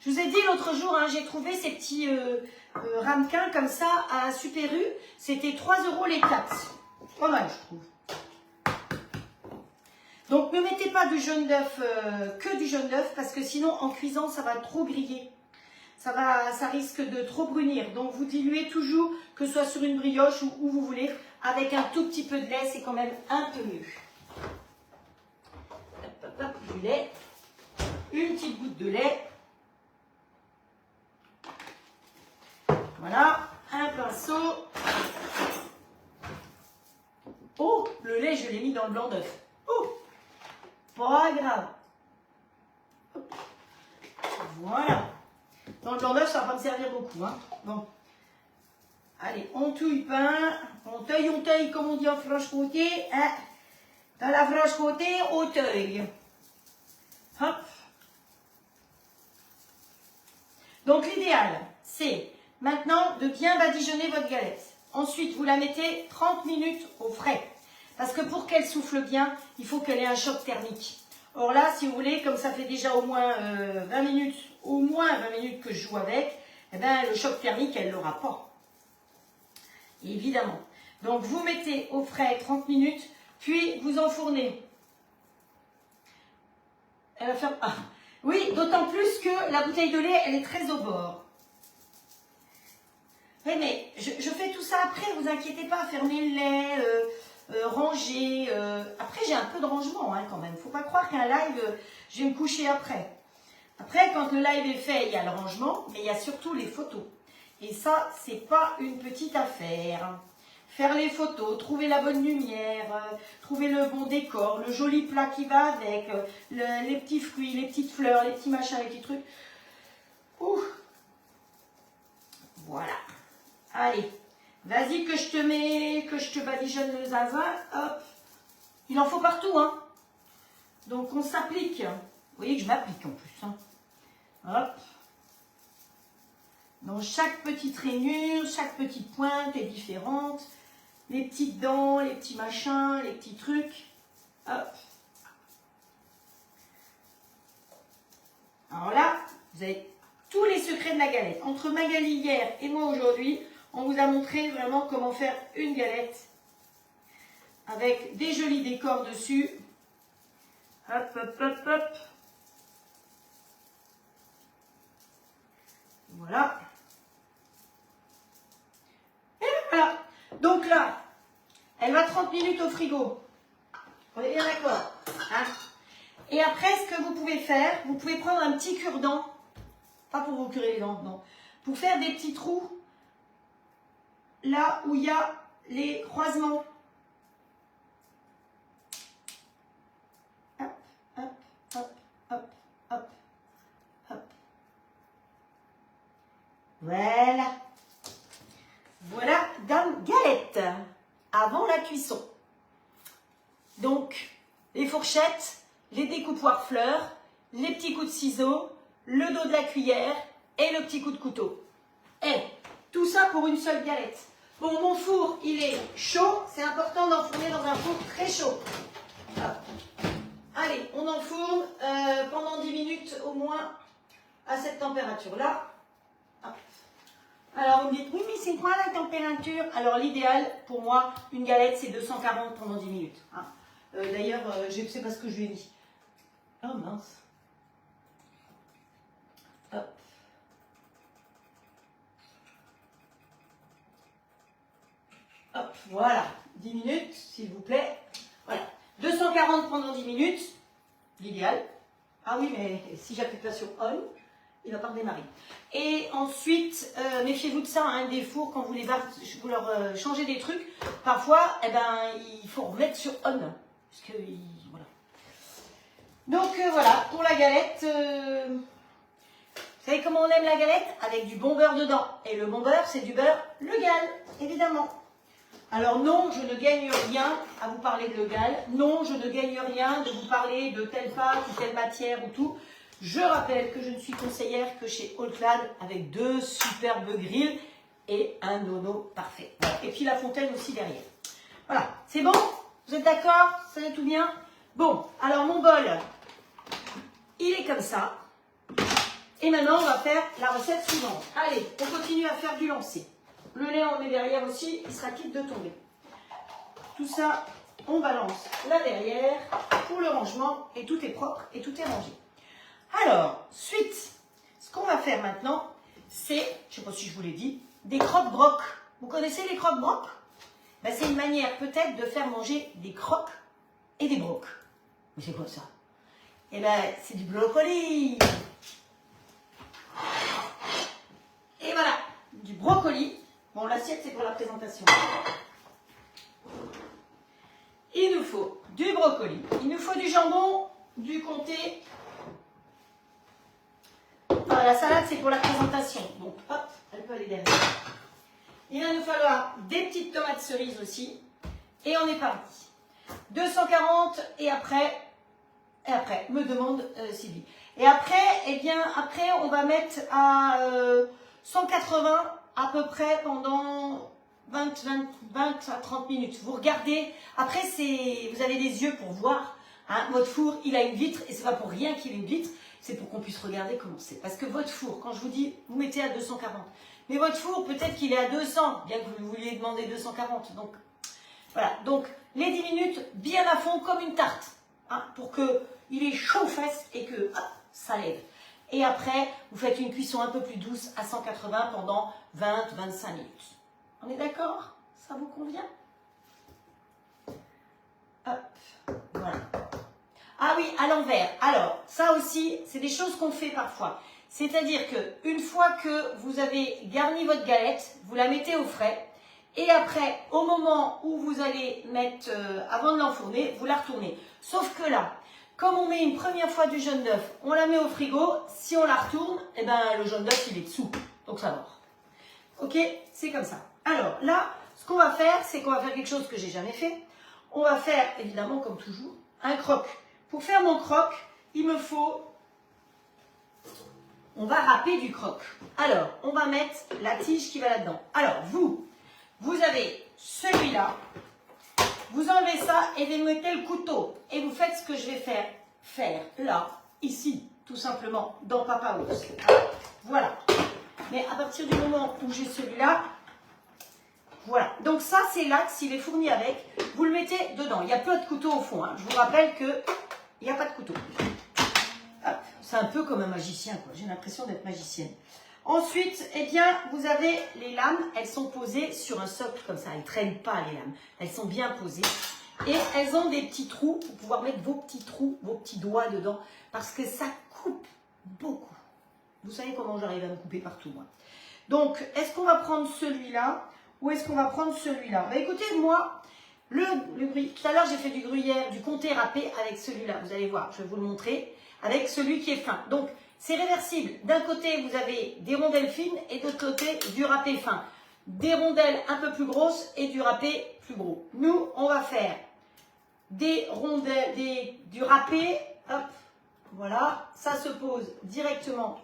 Je vous ai dit l'autre jour, hein, j'ai trouvé ces petits ramequins comme ça à Super U. C'était 3 € les 4. Pas mal, je trouve. Donc, ne mettez pas du jaune d'œuf, que du jaune d'œuf, parce que sinon, en cuisant, ça va trop griller. Ça risque de trop brunir. Donc, vous diluez toujours, que ce soit sur une brioche ou où vous voulez, avec un tout petit peu de lait, c'est quand même un peu mieux. Hop, hop, hop, du lait. Une petite goutte de lait. Voilà, un pinceau. Oh, le lait, je l'ai mis dans le blanc d'œuf. Oh, pas grave. Hop. Voilà. Dans le blanc d'œuf, ça va pas me servir beaucoup. Hein. Bon. Allez, on touille pain. On teuille, comme on dit en Franche-Comté. Hein. Dans la Franche-Comté, on teuille. Hop. Donc, l'idéal, c'est maintenant de bien badigeonner votre galette. Ensuite, vous la mettez 30 minutes au frais. Parce que pour qu'elle souffle bien, il faut qu'elle ait un choc thermique. Or là, si vous voulez, comme ça fait déjà au moins 20 minutes que je joue avec, eh ben, le choc thermique, elle ne l'aura pas. Évidemment. Donc, vous mettez au frais 30 minutes, puis vous enfournez. Elle va faire... Ah. Oui, d'autant plus que la bouteille de lait, elle est très au bord. Oui, mais je fais tout ça après, vous inquiétez pas, fermez le lait, ranger. Après, j'ai un peu de rangement hein, quand même. Faut pas croire qu'un live, je vais me coucher après. Après, quand le live est fait, il y a le rangement, mais il y a surtout les photos. Et ça, c'est pas une petite affaire. Faire les photos, trouver la bonne lumière, trouver le bon décor, le joli plat qui va avec, les petits fruits, les petites fleurs, les petits machins, les petits trucs. Ouh. Voilà. Allez, vas-y que je te badigeonne le zinzin, hop. Il en faut partout, hein. Donc on s'applique. Vous voyez que je m'applique en plus, hein. Hop. Donc chaque petite rainure, chaque petite pointe est différente. Les petites dents, les petits machins, les petits trucs. Hop. Alors là, vous avez tous les secrets de la galette. Entre Magali hier et moi aujourd'hui, on vous a montré vraiment comment faire une galette avec des jolis décors dessus. Hop, hop, hop, hop. Voilà. Et voilà. Donc là, elle va 30 minutes au frigo. On est bien d'accord, hein? Et après, ce que vous pouvez faire, vous pouvez prendre un petit cure-dent. Pas pour vous curer les dents, non. Pour faire des petits trous là où il y a les croisements. Hop, hop, hop, hop, hop, hop. Voilà. Voilà, dame galette, avant la cuisson. Donc, les fourchettes, les découpoirs fleurs, les petits coups de ciseaux, le dos de la cuillère et le petit coup de couteau. Et tout ça pour une seule galette. Bon, mon four, il est chaud. C'est important d'enfourner dans un four très chaud. Hop. Allez, on enfourne pendant 10 minutes au moins à cette température-là. Alors, vous me dites, oui, mais c'est quoi la température? Alors, l'idéal, pour moi, une galette, c'est 240 pendant 10 minutes. Hein. D'ailleurs, je sais pas ce que je lui ai mis. Oh, mince. Hop. Hop, voilà. 10 minutes, s'il vous plaît. Voilà. 240 pendant 10 minutes, l'idéal. Ah oui, mais si j'appuie pas sur on, il va pas redémarrer. Et ensuite, méfiez-vous de ça, hein, des fours, quand vous leur changez des trucs, parfois, eh ben, il faut remettre sur on. Parce que, voilà. Donc, voilà, pour la galette, vous savez comment on aime la galette? Avec du bon beurre dedans. Et le bon beurre, c'est du beurre Legal, évidemment. Alors non, je ne gagne rien à vous parler de Legal. Non, je ne gagne rien de vous parler de telle pâte ou telle matière ou tout. Je rappelle que je ne suis conseillère que chez All-Clad avec 2 superbes grilles et un nono parfait. Et puis la fontaine aussi derrière. Voilà, c'est bon? Vous êtes d'accord? Ça va tout bien? Bon, alors mon bol, il est comme ça. Et maintenant, on va faire la recette suivante. Allez, on continue à faire du lancer. Le lait, on le met derrière aussi, il sera quitte de tomber. Tout ça, on balance là derrière pour le rangement et tout est propre et tout est rangé. Alors, suite, ce qu'on va faire maintenant, c'est, je ne sais pas si je vous l'ai dit, des croque-brocs. Vous connaissez les croque-brocs? Ben, c'est une manière peut-être de faire manger des croques et des brocs. Mais c'est quoi ça? Eh bien, c'est du brocoli. Et voilà, du brocoli. Bon, l'assiette, c'est pour la présentation. Il nous faut du brocoli, il nous faut du jambon, du comté. Enfin, la salade, c'est pour la présentation. Donc, hop, elle peut aller derrière. Il va nous falloir des petites tomates cerises aussi. Et on est parti. 240 et après, me demande Sylvie. Et après, eh bien, après, on va mettre à 180 à peu près pendant 20 à 30 minutes. Vous regardez, après, vous avez des yeux pour voir. Hein, votre four, il a une vitre et c'est pas pour rien qu'il ait une vitre. C'est pour qu'on puisse regarder comment c'est. Parce que votre four, quand je vous dis, vous mettez à 240. Mais votre four, peut-être qu'il est à 200, bien que vous vouliez demander 240. Donc, voilà. Donc, les 10 minutes, bien à fond, comme une tarte. Hein, pour qu'il ait chaud aux fesses et que, hop, ça lève. Et après, vous faites une cuisson un peu plus douce à 180 pendant 20-25 minutes. On est d'accord? Ça vous convient? Hop, voilà. Ah oui, à l'envers. Alors, ça aussi, c'est des choses qu'on fait parfois. C'est-à-dire qu'une fois que vous avez garni votre galette, vous la mettez au frais. Et après, au moment où vous allez mettre, avant de l'enfourner, vous la retournez. Sauf que là, comme on met une première fois du jaune d'œuf, on la met au frigo. Si on la retourne, eh ben, le jaune d'œuf, il est dessous. Donc ça mord. Ok? C'est comme ça. Alors là, ce qu'on va faire, c'est qu'on va faire quelque chose que j'ai jamais fait. On va faire, évidemment, comme toujours, un croque. Pour faire mon croque, il me faut... On va râper du croque. Alors, on va mettre la tige qui va là-dedans. Alors, vous avez celui-là. Vous enlevez ça et vous mettez le couteau. Et vous faites ce que je vais faire là, ici, tout simplement, dans Papa Ours. Voilà. Mais à partir du moment où j'ai celui-là, voilà. Donc ça, c'est l'axe, il est fourni avec. Vous le mettez dedans. Il n'y a pas de couteau au fond. Hein. Je vous rappelle qu'il n'y a pas de couteau. C'est un peu comme un magicien, quoi. J'ai l'impression d'être magicienne. Ensuite, eh bien, vous avez les lames. Elles sont posées sur un socle comme ça. Elles ne traînent pas, les lames. Elles sont bien posées. Et elles ont des petits trous pour pouvoir mettre vos petits trous, vos petits doigts dedans. Parce que ça coupe beaucoup. Vous savez comment j'arrive à me couper partout, moi. Donc, est-ce qu'on va prendre celui-là ou est-ce qu'on va prendre celui-là? Bah, écoutez, moi, tout à l'heure, j'ai fait du gruyère, du comté râpé avec celui-là. Vous allez voir, je vais vous le montrer. Avec celui qui est fin. Donc, c'est réversible. D'un côté, vous avez des rondelles fines et de l'autre côté, du râpé fin. Des rondelles un peu plus grosses et du râpé plus gros. Nous, on va faire des rondelles, du râpé. Hop, voilà. Ça se pose directement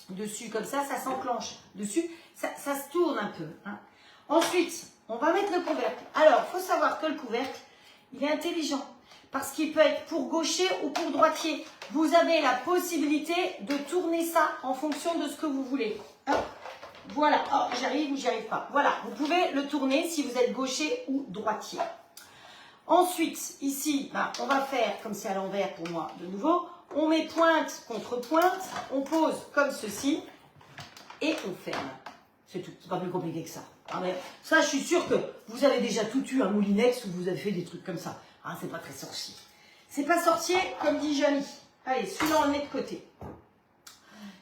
dessus comme ça. Ça s'enclenche dessus. Ça se tourne un peu. Hein. Ensuite, on va mettre le couvercle. Alors, il faut savoir que le couvercle, il est intelligent. Parce qu'il peut être pour gaucher ou pour droitier. Vous avez la possibilité de tourner ça en fonction de ce que vous voulez. Hop. Voilà. Oh, j'arrive ou j'y arrive pas. Voilà. Vous pouvez le tourner si vous êtes gaucher ou droitier. Ensuite, ici, on va faire comme c'est à l'envers pour moi de nouveau. On met pointe contre pointe. On pose comme ceci. Et on ferme. C'est tout. C'est pas plus compliqué que ça. Ah, mais ça, je suis sûre que vous avez déjà tout eu un moulinex où vous avez fait des trucs comme ça. Ah, c'est pas très sorcier. C'est pas sorcier, comme dit Jamy. Allez, celui-là, on le met de côté.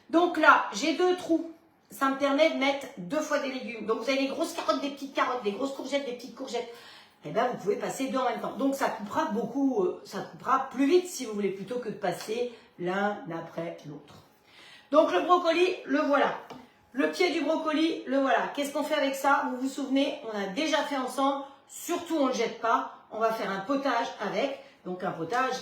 Donc là, j'ai 2 trous. Ça me permet de mettre 2 fois des légumes. Donc, vous avez des grosses carottes, des petites carottes, des grosses courgettes, des petites courgettes. Eh bien, vous pouvez passer 2 en même temps. Donc, ça coupera beaucoup, ça coupera plus vite, si vous voulez, plutôt que de passer l'un après l'autre. Donc, le brocoli, le voilà. Le pied du brocoli, le voilà. Qu'est-ce qu'on fait avec ça? Vous vous souvenez, on a déjà fait ensemble. Surtout, on ne le jette pas. On va faire un potage avec, donc un potage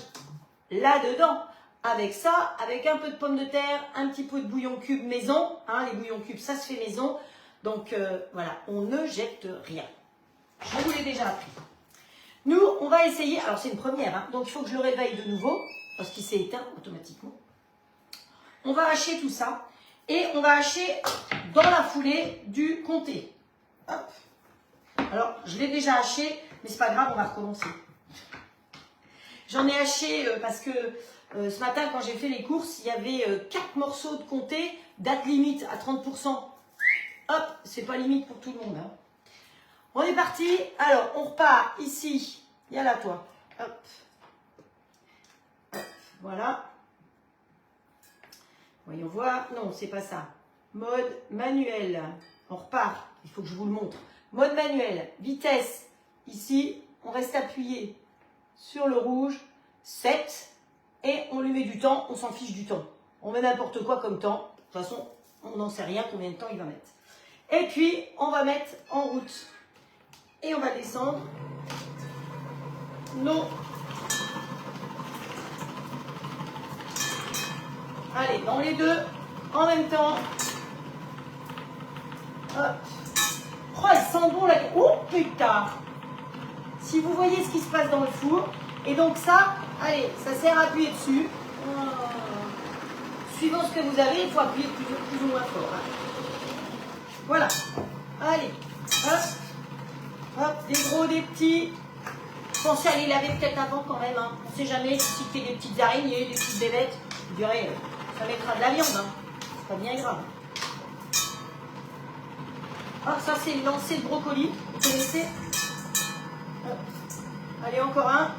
là-dedans. Avec ça, avec un peu de pommes de terre, un petit peu de bouillon cube maison. Hein, les bouillons cubes, ça se fait maison. Donc voilà, on ne jette rien. Je vous l'ai déjà appris. Nous, on va essayer, alors c'est une première, hein, donc il faut que je le réveille de nouveau, parce qu'il s'est éteint automatiquement. On va hacher tout ça et on va hacher dans la foulée du comté. Hop. Alors, je l'ai déjà haché, mais c'est pas grave, on va recommencer. J'en ai haché parce que ce matin, quand j'ai fait les courses, il y avait 4 morceaux de comté, date limite à 30%. Hop, c'est pas limite pour tout le monde. Hein. On est parti. Alors, on repart ici. Il y a là, toi. Hop. Hop. Voilà. Voyons voir. Non, c'est pas ça. Mode manuel. On repart. Il faut que je vous le montre. Mode manuel. Vitesse. Ici, on reste appuyé sur le rouge. 7. Et on lui met du temps. On s'en fiche du temps. On met n'importe quoi comme temps. De toute façon, on n'en sait rien combien de temps il va mettre. Et puis, on va mettre en route. Et on va descendre nos... Allez, dans les deux, en même temps. Hop. Oh, elle sent bon là. Oh putain! Si vous voyez ce qui se passe dans le four. Et donc ça, allez, ça sert à appuyer dessus. Suivant ce que vous avez, il faut appuyer plus ou moins fort. Hein. Voilà. Allez. Hop. Hop, des gros, des petits. Pensez à les laver peut-être avant quand même. Hein. On ne sait jamais si il y a des petites araignées, des petites bébêtes. Je dirais, ça mettra de la viande. Hein. C'est pas bien grave. Ah, ça c'est le lancer de brocoli. Vous connaissez? Hop. Allez, encore un.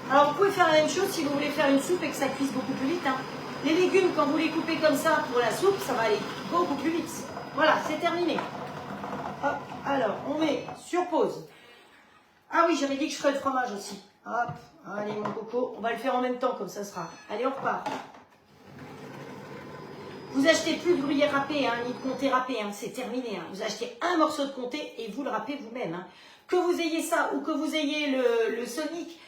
Alors, vous pouvez faire la même chose si vous voulez faire une soupe et que ça cuise beaucoup plus vite. Hein. Les légumes, quand vous les coupez comme ça pour la soupe, ça va aller beaucoup plus vite. Voilà, c'est terminé. Hop, alors, on met sur pause. Ah oui, j'avais dit que je ferais le fromage aussi. Hop, allez mon coco, on va le faire en même temps comme ça sera. Allez, on repart. Vous achetez plus de gruyère râpée, hein, ni de comté râpé, hein, c'est terminé. Hein. Vous achetez un morceau de comté et vous le râpez vous-même. Hein. Que vous ayez ça ou que vous ayez le Sonic,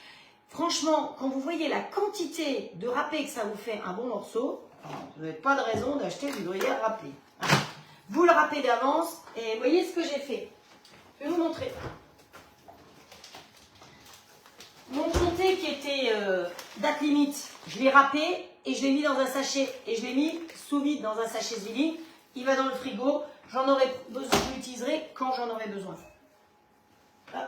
franchement, quand vous voyez la quantité de râpé que ça vous fait un bon morceau, vous n'avez pas de raison d'acheter du gruyère râpé. Hein. Vous le râpez d'avance et voyez ce que j'ai fait. Je vais vous montrer. Mon comté qui était date limite, je l'ai râpé et je l'ai mis dans un sachet. Et je l'ai mis sous vide dans un sachet Zwilling. Il va dans le frigo. J'en aurai besoin, je l'utiliserai quand j'en aurai besoin. Hop.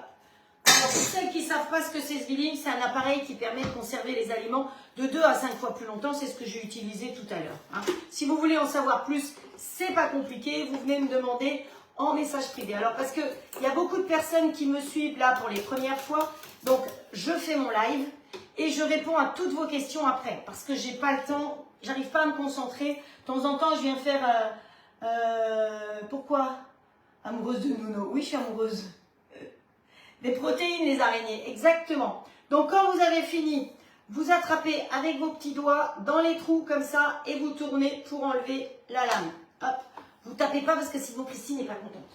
Alors, pour celles qui ne savent pas ce que c'est Zwilling, c'est un appareil qui permet de conserver les aliments de 2 à 5 fois plus longtemps. C'est ce que j'ai utilisé tout à l'heure. Hein. Si vous voulez en savoir plus, c'est pas compliqué. Vous venez me demander en message privé. Alors, parce qu'il y a beaucoup de personnes qui me suivent là pour les premières fois. Donc, je fais mon live et je réponds à toutes vos questions après. Parce que j'ai pas le temps, j'arrive pas à me concentrer. De temps en temps, je viens faire... pourquoi? Amoureuse de Nouno. Oui, je suis amoureuse. Des protéines, les araignées. Exactement. Donc, quand vous avez fini, vous attrapez avec vos petits doigts dans les trous comme ça et vous tournez pour enlever la lame. Hop. Vous tapez pas parce que sinon Christine n'est pas contente.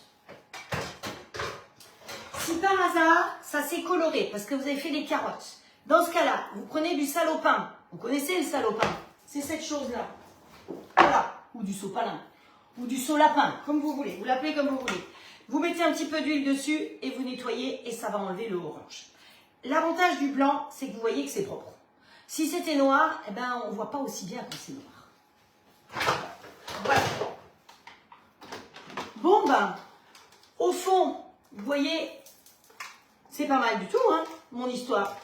Si par hasard, ça s'est coloré parce que vous avez fait des carottes, dans ce cas-là, vous prenez du salopin. Vous connaissez le salopin? C'est cette chose-là. Voilà. Ou du sopalin. Ou du solapin, comme vous voulez. Vous l'appelez comme vous voulez. Vous mettez un petit peu d'huile dessus et vous nettoyez et ça va enlever le orange. L'avantage du blanc, c'est que vous voyez que c'est propre. Si c'était noir, eh ben, on ne voit pas aussi bien quand c'est noir. Voilà. Bon, ben, au fond, vous voyez, c'est pas mal du tout, hein, mon histoire.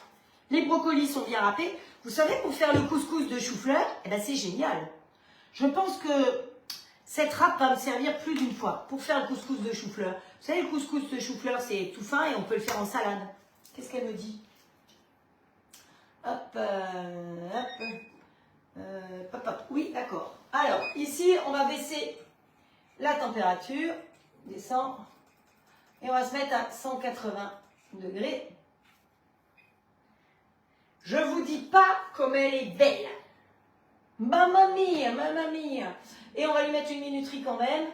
Les brocolis sont bien râpés. Vous savez, pour faire le couscous de chou-fleur, eh ben, c'est génial. Je pense que cette râpe va me servir plus d'une fois pour faire le couscous de chou-fleur. Vous savez, le couscous de chou-fleur, c'est tout fin et on peut le faire en salade. Qu'est-ce qu'elle me dit? Hop, hop. Oui, d'accord. Alors, ici, on va baisser la température. Descend. Et on va se mettre à 180 degrés. Je vous dis pas comme elle est belle. Mamma mia, mamma mia. Et on va lui mettre une minuterie quand même.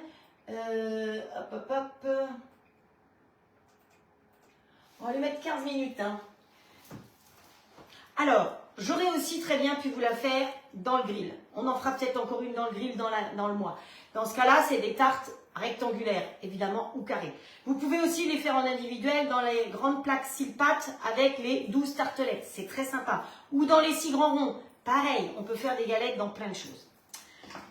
Hop. On va lui mettre 15 minutes. Hein. Alors, j'aurais aussi très bien pu vous la faire dans le grill. On en fera peut-être encore une dans le grill dans le mois. Dans ce cas-là, c'est des tartes rectangulaires, évidemment, ou carrées. Vous pouvez aussi les faire en individuel dans les grandes plaques 6 pâtes avec les 12 tartelettes. C'est très sympa. Ou dans les 6 grands ronds. Pareil, on peut faire des galettes dans plein de choses.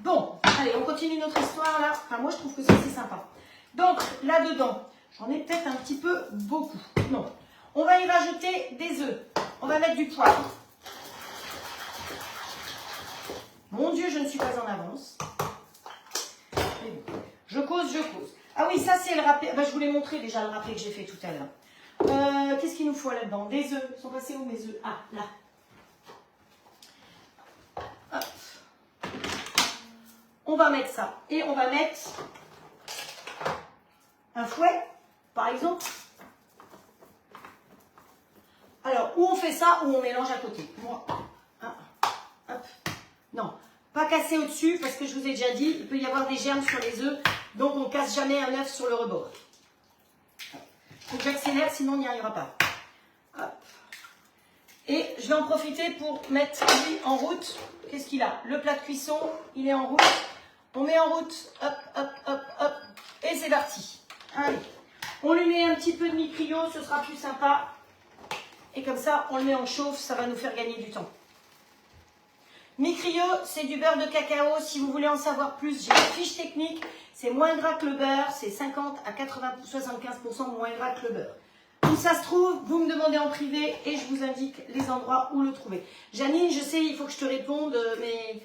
Bon, allez, on continue notre histoire là. Enfin, moi, je trouve que ça, c'est sympa. Donc, là-dedans, j'en ai peut-être un petit peu beaucoup. Non. On va y rajouter des œufs. On va mettre du poivre. Mon Dieu, je ne suis pas en avance. Je cause. Ah oui, ça c'est le râpé. Ben, je vous l'ai montré déjà le râpé que j'ai fait tout à l'heure. Qu'est-ce qu'il nous faut là-dedans? Des œufs. Ils sont passés où mes œufs? Ah, là. Hop. On va mettre ça. Et on va mettre un fouet, par exemple. Alors, ou on fait ça, ou on mélange à côté. Moi, hop. Non, pas casser au-dessus, parce que je vous ai déjà dit, il peut y avoir des germes sur les œufs, donc on ne casse jamais un œuf sur le rebord. Il faut que j'accélère, sinon on n'y arrivera pas. Hop. Et je vais en profiter pour mettre lui en route. Qu'est-ce qu'il a? Le plat de cuisson, il est en route. On met en route, hop, hop, hop, hop, et c'est parti. Allez, on lui met un petit peu de micrio, ce sera plus sympa. Et comme ça, on le met en chauffe, ça va nous faire gagner du temps. Micrio, c'est du beurre de cacao. Si vous voulez en savoir plus, j'ai une fiche technique. C'est moins gras que le beurre. C'est 50 à 75% moins gras que le beurre. Où ça se trouve, vous me demandez en privé et je vous indique les endroits où le trouver. Janine, je sais, il faut que je te réponde, mais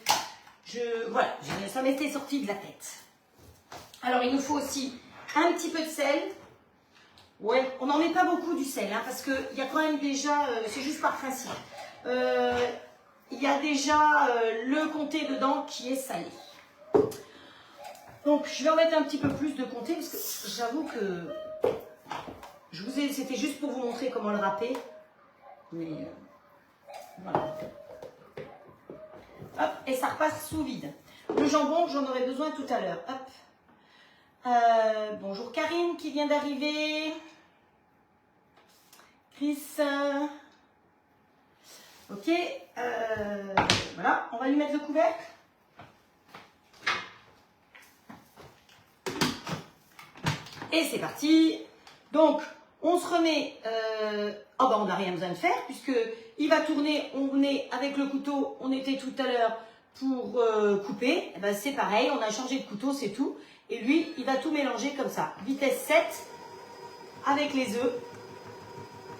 voilà, ça m'était sorti de la tête. Alors, il nous faut aussi un petit peu de sel. Ouais, on n'en met pas beaucoup du sel, hein, parce qu'il y a quand même déjà, c'est juste par principe. Il y a déjà le comté dedans qui est salé. Donc, je vais en mettre un petit peu plus de comté parce que j'avoue que c'était juste pour vous montrer comment le râper. Mais voilà. Hop, et ça repasse sous vide. Le jambon, j'en aurai besoin tout à l'heure. Hop. Bonjour Karine qui vient d'arriver. Chris. Ok, voilà, on va lui mettre le couvercle. Et c'est parti. Donc, on se remet, oh ben on n'a rien besoin de faire puisque il va tourner, on est avec le couteau, on était tout à l'heure pour couper. Eh ben, c'est pareil, on a changé de couteau, c'est tout. Et lui, il va tout mélanger comme ça. Vitesse 7 avec les œufs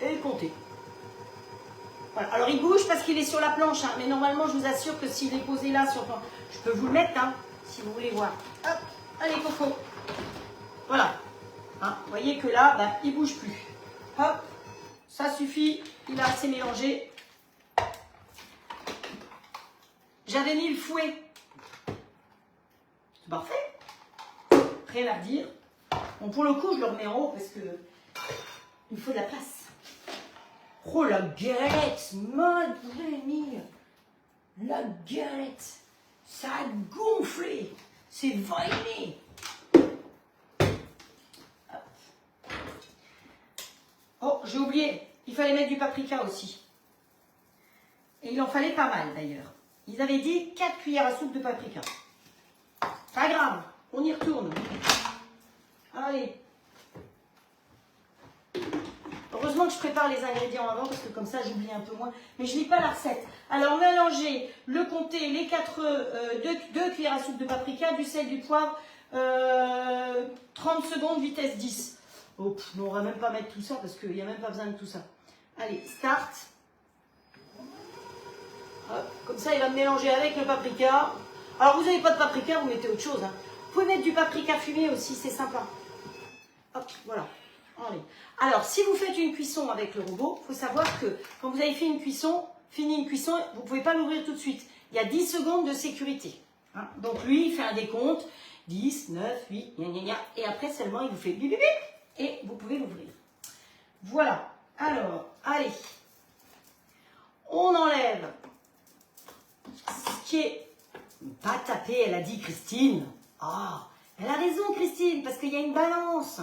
et le comté. Voilà. Alors il bouge parce qu'il est sur la planche, hein, mais normalement je vous assure que s'il est posé là sur planche, je peux vous le mettre, hein, si vous voulez voir. Hop, allez Coco. Voilà. Hein, vous voyez que là, ben, il ne bouge plus. Hop, ça suffit, il a assez mélangé. J'avais mis le fouet. C'est parfait. Rien à dire. Bon, pour le coup, je le remets en haut parce que il faut de la place. Oh la galette, mon Dieu, la galette, ça a gonflé, c'est vainé. Oh, j'ai oublié, il fallait mettre du paprika aussi. Et il en fallait pas mal d'ailleurs. Ils avaient dit 4 cuillères à soupe de paprika. Pas grave, on y retourne. Allez. Heureusement que je prépare les ingrédients avant parce que comme ça j'oublie un peu moins. Mais je ne lis pas la recette. Alors mélangez le comté, les 4 œufs, 2 cuillères à soupe de paprika, du sel, du poivre, 30 secondes, vitesse 10. Oh, on ne va même pas mettre tout ça parce qu'il n'y a même pas besoin de tout ça. Allez, start. Hop, comme ça il va mélanger avec le paprika. Alors vous n'avez pas de paprika, vous mettez autre chose. Hein. Vous pouvez mettre du paprika fumé aussi, c'est sympa. Hop, voilà. Allez. Alors, si vous faites une cuisson avec le robot, il faut savoir que quand vous avez fait fini une cuisson, vous ne pouvez pas l'ouvrir tout de suite. Il y a 10 secondes de sécurité. Hein. Donc, lui, il fait un décompte. 10, 9, 8, gna gna gna. Et après, seulement, il vous fait bip bip bip. Et vous pouvez l'ouvrir. Voilà. Alors, allez. On enlève ce qui est pas tapé, elle a dit Christine. Ah, elle a raison, Christine, parce qu'il y a une balance.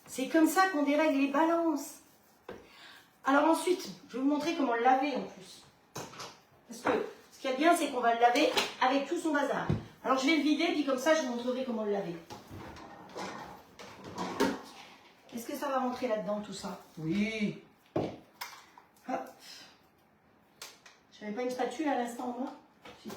C'est comme ça qu'on dérègle les balances. Alors ensuite, je vais vous montrer comment le laver en plus. Parce que ce qu'il y a de bien, c'est qu'on va le laver avec tout son bazar. Alors je vais le vider, puis comme ça, je vous montrerai comment le laver. Est-ce que ça va rentrer là-dedans, tout ça? Oui. Hop. Je n'avais pas une spatule à l'instant, moi? Si.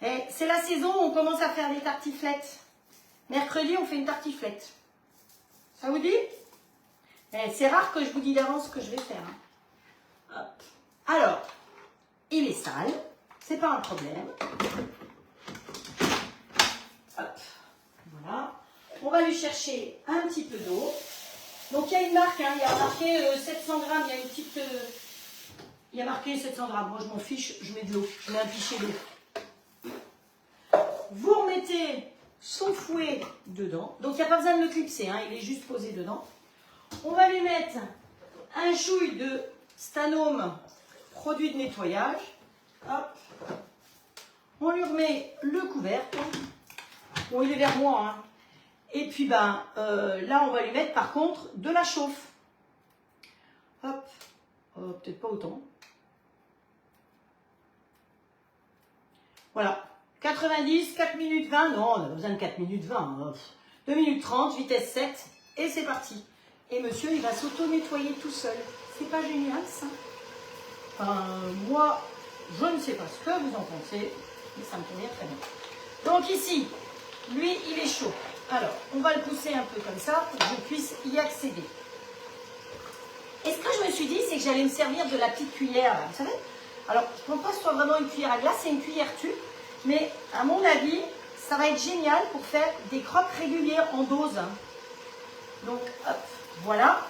Et c'est la saison où on commence à faire des tartiflettes. Mercredi, on fait une tartiflette. Ça vous dit? C'est rare que je vous dise d'avance ce que je vais faire. Hop. Alors, il est sale, c'est pas un problème. Hop. Voilà. On va lui chercher un petit peu d'eau. Donc il y a une marque, hein, il y a marqué 700 grammes, il y a une petite... il y a marqué 700 grammes, moi je m'en fiche, je mets de l'eau, je mets un pichet d'eau. Vous remettez son fouet dedans, donc il n'y a pas besoin de le clipser, hein, il est juste posé dedans. On va lui mettre un chouille de Stanome, produit de nettoyage. Hop. On lui remet le couvercle. Bon, il est vers moi, hein. Et puis, ben, là, on va lui mettre, par contre, de la chauffe. Hop. Peut-être pas autant. Voilà. 90, 4 minutes 20. Non, on a besoin de 4 minutes 20. Hein. 2 minutes 30, vitesse 7. Et c'est parti. Et monsieur, il va s'auto-nettoyer tout seul. C'est pas génial, ça? Enfin, moi, je ne sais pas ce que vous en pensez, mais ça me convient très bien. Donc ici, lui, il est chaud. Alors, on va le pousser un peu comme ça pour que je puisse y accéder. Et ce que je me suis dit, c'est que j'allais me servir de la petite cuillère, là, vous savez? Alors, je ne pense pas que ce soit vraiment une cuillère à glace, c'est une cuillère tube. Mais à mon avis, ça va être génial pour faire des croques régulières en dose. Donc, hop, voilà.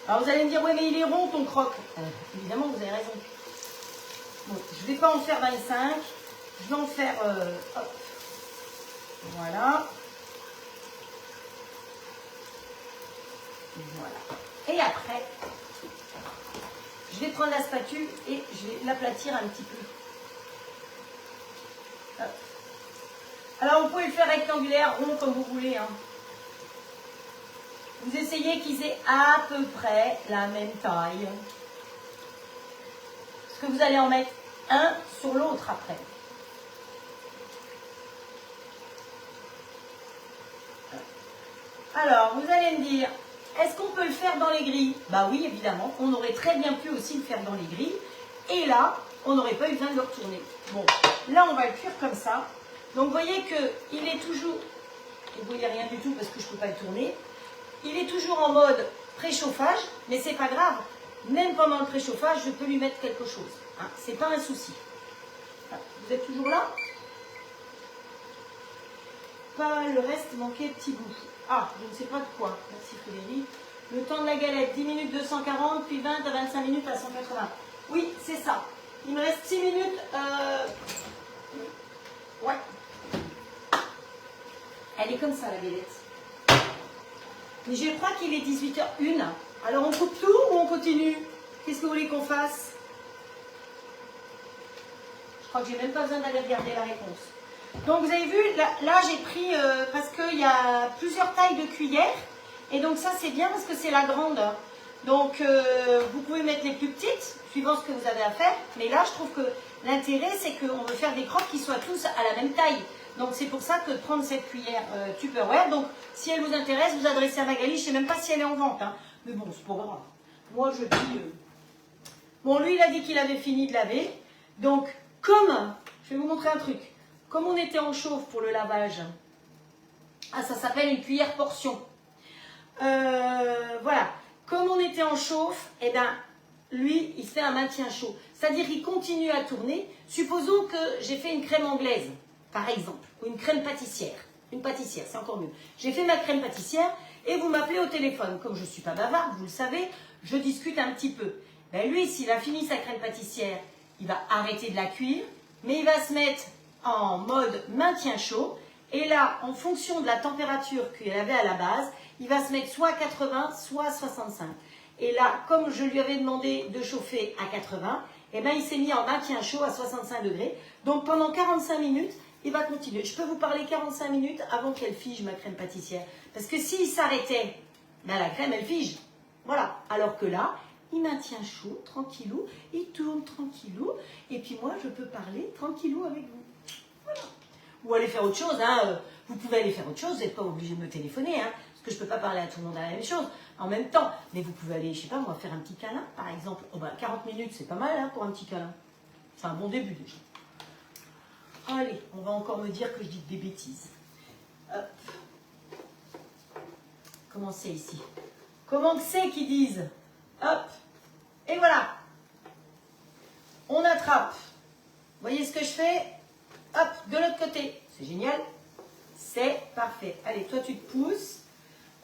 Alors, vous allez me dire, oui, mais il est rond ton croque. Évidemment, vous avez raison. Bon, je ne vais pas en faire 25. Je vais en faire... hop. Voilà. Voilà. Et après, je vais prendre la spatule et je vais l'aplatir un petit peu. Hop. Alors, vous pouvez le faire rectangulaire, rond, comme vous voulez. Hein. Vous essayez qu'ils aient à peu près la même taille. Parce que vous allez en mettre un sur l'autre après. Alors, vous allez me dire, est-ce qu'on peut le faire dans les grilles? Bah oui, évidemment. On aurait très bien pu aussi le faire dans les grilles. Et là, on n'aurait pas eu besoin de le retourner. Bon, là, on va le cuire comme ça. Donc, vous voyez qu'il est toujours... Vous voyez rien du tout parce que je ne peux pas le tourner. Il est toujours en mode préchauffage, mais c'est pas grave. Même pendant le préchauffage, je peux lui mettre quelque chose. Hein, c'est pas un souci. Vous êtes toujours là? Pas le reste manquait petit bout. Ah, je ne sais pas de quoi. Merci Frédéric. Le temps de la galette, 10 minutes 240, puis 20 à 25 minutes à 180. Oui, c'est ça. Il me reste 6 minutes. Ouais. Elle est comme ça, la galette. Mais je crois qu'il est 18h01. Alors, on coupe tout ou on continue? Qu'est-ce que vous voulez qu'on fasse? Je crois que j'ai même pas besoin d'aller regarder la réponse. Donc, vous avez vu, là j'ai pris, parce qu'il y a plusieurs tailles de cuillères. Et donc, ça, c'est bien parce que c'est la grande. Donc, vous pouvez mettre les plus petites, suivant ce que vous avez à faire. Mais là, je trouve que l'intérêt, c'est qu'on veut faire des croques qui soient tous à la même taille. Donc, c'est pour ça que de prendre cette cuillère Tupperware. Donc, si elle vous intéresse, vous adressez à Magali. Je ne sais même pas si elle est en vente. Hein. Mais bon, c'est pas grave. Moi, je dis... Bon, lui, il a dit qu'il avait fini de laver. Donc, comme... Je vais vous montrer un truc. Comme on était en chauffe pour le lavage, ah, ça s'appelle une cuillère portion. Voilà. Comme on était en chauffe, eh ben, lui, il fait un maintien chaud. C'est-à-dire qu'il continue à tourner. Supposons que j'ai fait une crème anglaise, par exemple, ou une crème pâtissière. Une pâtissière, c'est encore mieux. J'ai fait ma crème pâtissière et vous m'appelez au téléphone. Comme je ne suis pas bavarde, vous le savez, je discute un petit peu. Ben lui, s'il a fini sa crème pâtissière, il va arrêter de la cuire, mais il va se mettre en mode maintien chaud. Et là, en fonction de la température qu'il avait à la base, il va se mettre soit à 80, soit à 65. Et là, comme je lui avais demandé de chauffer à 80, eh ben, il s'est mis en maintien chaud à 65 degrés. Donc pendant 45 minutes, il va continuer. Je peux vous parler 45 minutes avant qu'elle fige ma crème pâtissière. Parce que s'il s'arrêtait, ben, la crème, elle fige. Voilà. Alors que là, il maintient chaud, tranquillou, il tourne tranquillou. Et puis moi, je peux parler tranquillou avec vous. Voilà. Ou aller faire autre chose. Hein. Vous pouvez aller faire autre chose, vous n'êtes pas obligé de me téléphoner. Hein, parce que je ne peux pas parler à tout le monde à la même chose en même temps. Mais vous pouvez aller, je ne sais pas, moi, faire un petit câlin, par exemple. Oh, ben, 40 minutes, c'est pas mal hein, pour un petit câlin. C'est un bon début déjà. Allez, on va encore me dire que je dis des bêtises. Hop. Comment c'est ici? Comment c'est qu'ils disent? Hop. Et voilà. On attrape. Vous voyez ce que je fais? Hop, de l'autre côté. C'est génial. C'est parfait. Allez, toi, tu te pousses.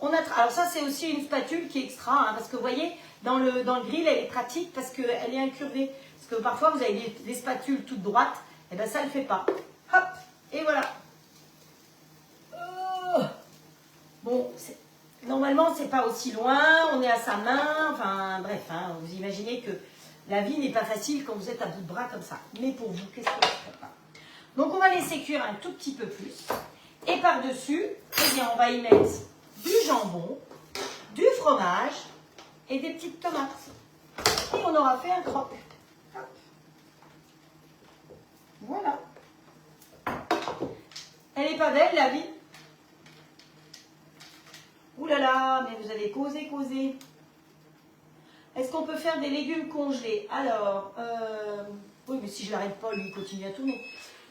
On attrape. Alors ça, c'est aussi une spatule qui est extra. Hein, parce que vous voyez, dans le grill, elle est pratique parce qu'elle est incurvée. Parce que parfois, vous avez des spatules toutes droites. Et bien, ça ne le fait pas. Hop. Et voilà. Bon, normalement, c'est pas aussi loin. On est à sa main. Enfin, bref. Hein, vous imaginez que la vie n'est pas facile quand vous êtes à bout de bras comme ça. Mais pour vous, qu'est-ce que je prépare? Donc, on va laisser cuire un tout petit peu plus. Et par-dessus, eh bien, on va y mettre du jambon, du fromage et des petites tomates. Et on aura fait un croque. Hop. Voilà. Elle n'est pas belle, la vie? Ouh là là, mais vous avez causé. Est-ce qu'on peut faire des légumes congelés? Alors, oui, mais si je l'arrête pas, lui, il continue à tourner.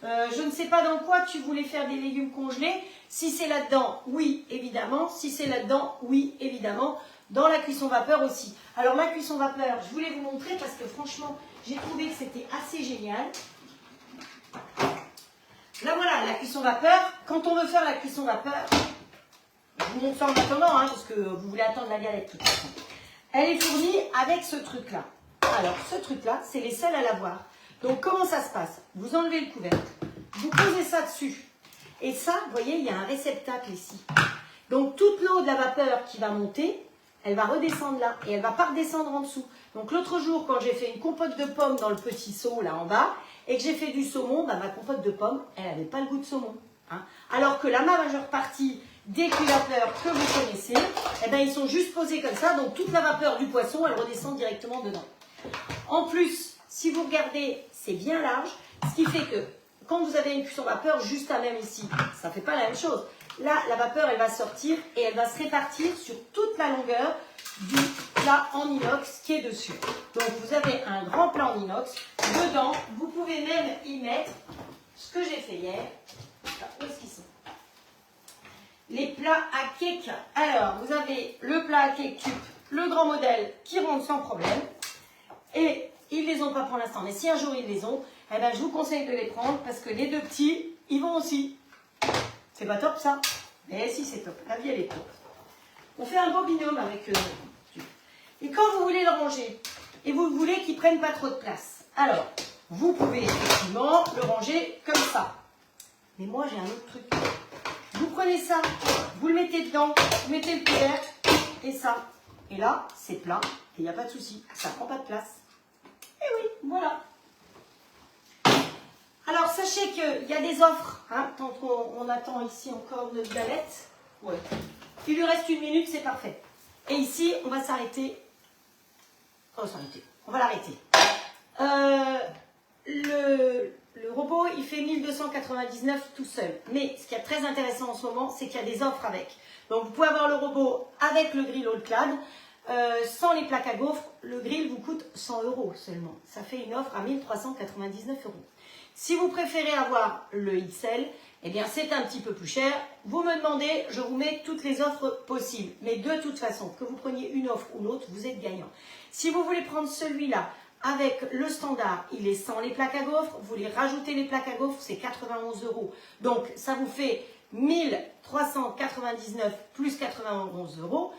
Je ne sais pas dans quoi tu voulais faire des légumes congelés. Si c'est là-dedans, oui, évidemment. Si c'est là-dedans, oui, évidemment. Dans la cuisson vapeur aussi. Alors, ma cuisson vapeur, je voulais vous montrer parce que franchement, j'ai trouvé que c'était assez génial. Là, voilà, la cuisson vapeur. Quand on veut faire la cuisson vapeur, je vous montre ça en attendant, hein, parce que vous voulez attendre la galette de toute façon. Elle est fournie avec ce truc-là. Alors, ce truc-là, c'est les sels à lavoir. Donc, comment ça se passe? Vous enlevez le couvercle, vous posez ça dessus. Et ça, vous voyez, il y a un réceptacle ici. Donc, toute l'eau de la vapeur qui va monter, elle va redescendre là et elle ne va pas redescendre en dessous. Donc, l'autre jour, quand j'ai fait une compote de pommes dans le petit seau, là en bas, et que j'ai fait du saumon, bah, ma compote de pommes, elle n'avait pas le goût de saumon. Hein. Alors que la majeure partie des cuivateurs que vous connaissez, eh ben, ils sont juste posés comme ça. Donc, toute la vapeur du poisson, elle redescend directement dedans. En plus, si vous regardez, c'est bien large, ce qui fait que quand vous avez une cuisson vapeur juste à même ici, ça ne fait pas la même chose. Là, la vapeur, elle va sortir et elle va se répartir sur toute la longueur du plat en inox qui est dessus. Donc, vous avez un grand plat en inox. Dedans, vous pouvez même y mettre ce que j'ai fait hier. Où est-ce qu'ils sont? Les plats à cake. Alors, vous avez le plat à cake tube, le grand modèle qui rentre sans problème. Et ils ne les ont pas pour l'instant. Mais si un jour ils les ont, eh ben, je vous conseille de les prendre parce que les deux petits, ils vont aussi. C'est pas top ça? Mais si, c'est top. La vie, elle est top. On fait un beau binôme avec eux. Et quand vous voulez le ranger, et vous voulez qu'il ne prenne pas trop de place, alors, vous pouvez effectivement le ranger comme ça. Mais moi, j'ai un autre truc. Vous prenez ça, vous le mettez dedans, vous mettez le couvercle et ça. Et là, c'est plat et il n'y a pas de souci. Ça ne prend pas de place. Et oui, voilà. Alors, sachez qu'il y a des offres. Hein, tant qu'on attend ici encore notre galette. Ouais. Il lui reste 1 minute, c'est parfait. Et ici, on va s'arrêter. On va s'arrêter. On va l'arrêter. Le robot, il fait 1299 tout seul. Mais ce qui est très intéressant en ce moment, c'est qu'il y a des offres avec. Donc, vous pouvez avoir le robot avec le grill All-Clad. Sans les plaques à gaufres, le grill vous coûte 100 € seulement. Ça fait une offre à 1399 €. Si vous préférez avoir le XL, eh bien c'est un petit peu plus cher. Vous me demandez, je vous mets toutes les offres possibles. Mais de toute façon, que vous preniez une offre ou l'autre, vous êtes gagnant. Si vous voulez prendre celui-là avec le standard, il est sans les plaques à gaufres. Vous voulez rajouter les plaques à gaufres, c'est 91 €. Donc ça vous fait 1399 plus 91 €.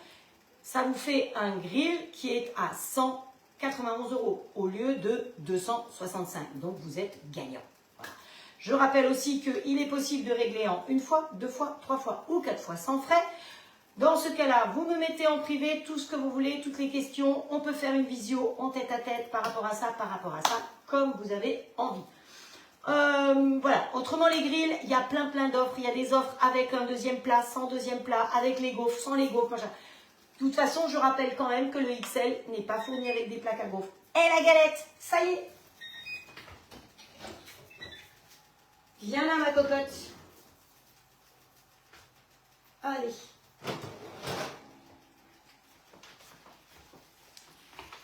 Ça vous fait un grill qui est à 191 € au lieu de 265. Donc, vous êtes gagnant. Voilà. Je rappelle aussi qu'il est possible de régler en 1 fois, 2 fois, 3 fois ou 4 fois sans frais. Dans ce cas-là, vous me mettez en privé tout ce que vous voulez, toutes les questions. On peut faire une visio en tête-à-tête par rapport à ça, comme vous avez envie. Voilà. Autrement, les grilles, il y a plein d'offres. Il y a des offres avec un deuxième plat, sans deuxième plat, avec les gaufres, sans les gaufres, machin. De toute façon, je rappelle quand même que le XL n'est pas fourni avec des plaques à gaufres. Et la galette, ça y est. Viens là, ma cocotte. Allez.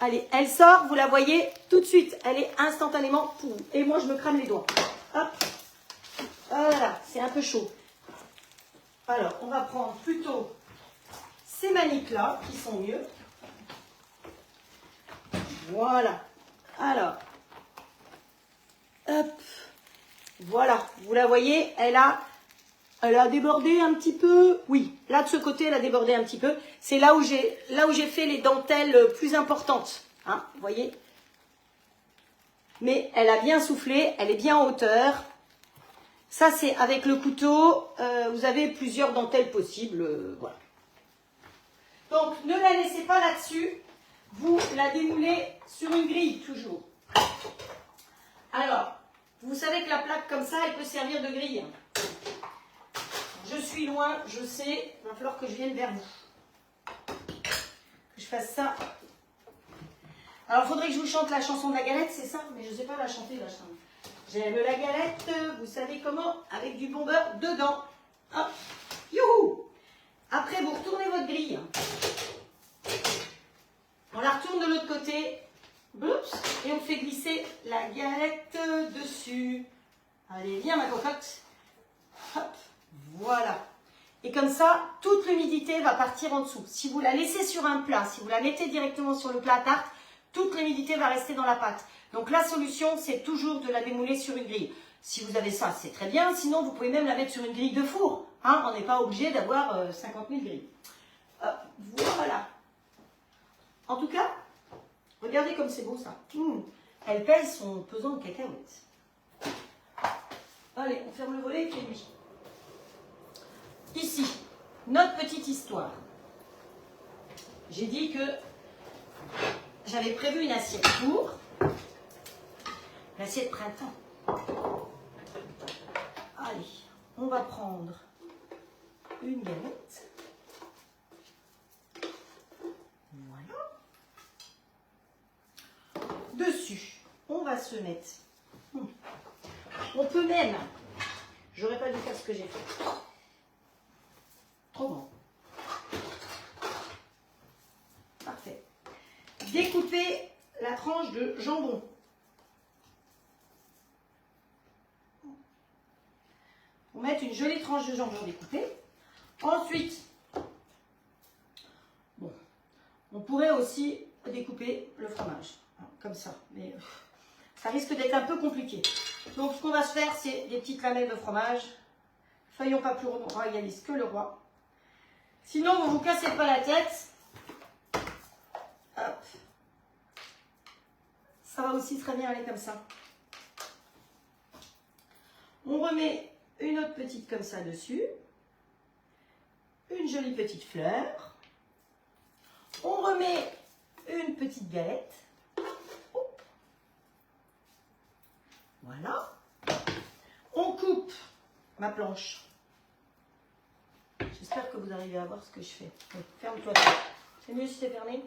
Allez, elle sort, vous la voyez tout de suite. Elle est instantanément pour vous. Et moi, je me crame les doigts. Hop. Voilà, c'est un peu chaud. Alors, on va prendre plutôt ces maniques-là, qui sont mieux. Voilà. Alors, hop. Voilà, vous la voyez, elle a débordé un petit peu. Oui, là de ce côté, elle a débordé un petit peu. C'est là où j'ai fait les dentelles plus importantes. Hein, vous voyez? Mais elle a bien soufflé, elle est bien en hauteur. Ça, c'est avec le couteau. Vous avez plusieurs dentelles possibles. Voilà. Donc, ne la laissez pas là-dessus. Vous la démoulez sur une grille, toujours. Alors, vous savez que la plaque comme ça, elle peut servir de grille. Je suis loin, je sais, il va falloir que je vienne vers vous. Que je fasse ça. Alors, il faudrait que je vous chante la chanson de la galette, c'est ça? Mais je ne sais pas la chanter, la chanson. J'aime la galette, vous savez comment? Avec du bon beurre dedans. Hop, youhou! Après, vous retournez votre grille. On la retourne de l'autre côté. Oups, et on fait glisser la galette dessus. Allez, viens ma cocotte. Hop, voilà. Et comme ça, toute l'humidité va partir en dessous. Si vous la laissez sur un plat, si vous la mettez directement sur le plat à tarte, toute l'humidité va rester dans la pâte. Donc la solution, c'est toujours de la démouler sur une grille. Si vous avez ça, c'est très bien. Sinon, vous pouvez même la mettre sur une grille de four. Hein, on n'est pas obligé d'avoir 50 000 grilles. Hop, voilà. En tout cas, regardez comme c'est beau ça. Elle pèse son pesant de cacahuètes. Allez, on ferme le volet et fait nuit. Ici, notre petite histoire. J'ai dit que j'avais prévu une assiette pour l'assiette printemps. Allez, on va prendre une galette. Voilà. Dessus, on va se mettre. On peut même, j'aurais pas dû faire ce que j'ai fait. Trop bon. Parfait. Découper la tranche de jambon. On va mettre une jolie tranche de jambon découpée. Ensuite, bon, on pourrait aussi découper le fromage, hein, comme ça. Mais ça risque d'être un peu compliqué. Donc, ce qu'on va se faire, c'est des petites lamelles de fromage. Soyons pas plus royalistes que le roi. Sinon, vous ne vous cassez pas la tête. Hop. Ça va aussi très bien aller comme ça. On remet une autre petite comme ça dessus. Une jolie petite fleur. On remet une petite galette. Hop. Voilà. On coupe ma planche. J'espère que vous arrivez à voir ce que je fais. Oui, ferme-toi. C'est mieux si c'est fermé.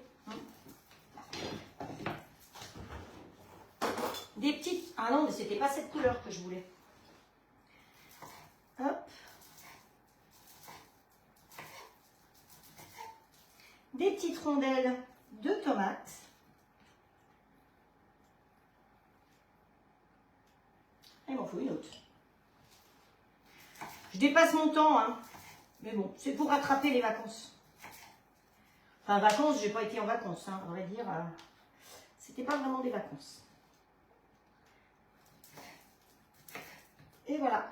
Des petites... Ah non, mais c'était pas cette couleur que je voulais. Hop. Des petites rondelles de tomates. Il m'en faut une autre. Je dépasse mon temps, hein. Mais bon, c'est pour rattraper les vacances. Enfin, vacances, j'ai pas été en vacances, hein, on va dire. C'était pas vraiment des vacances. Et voilà.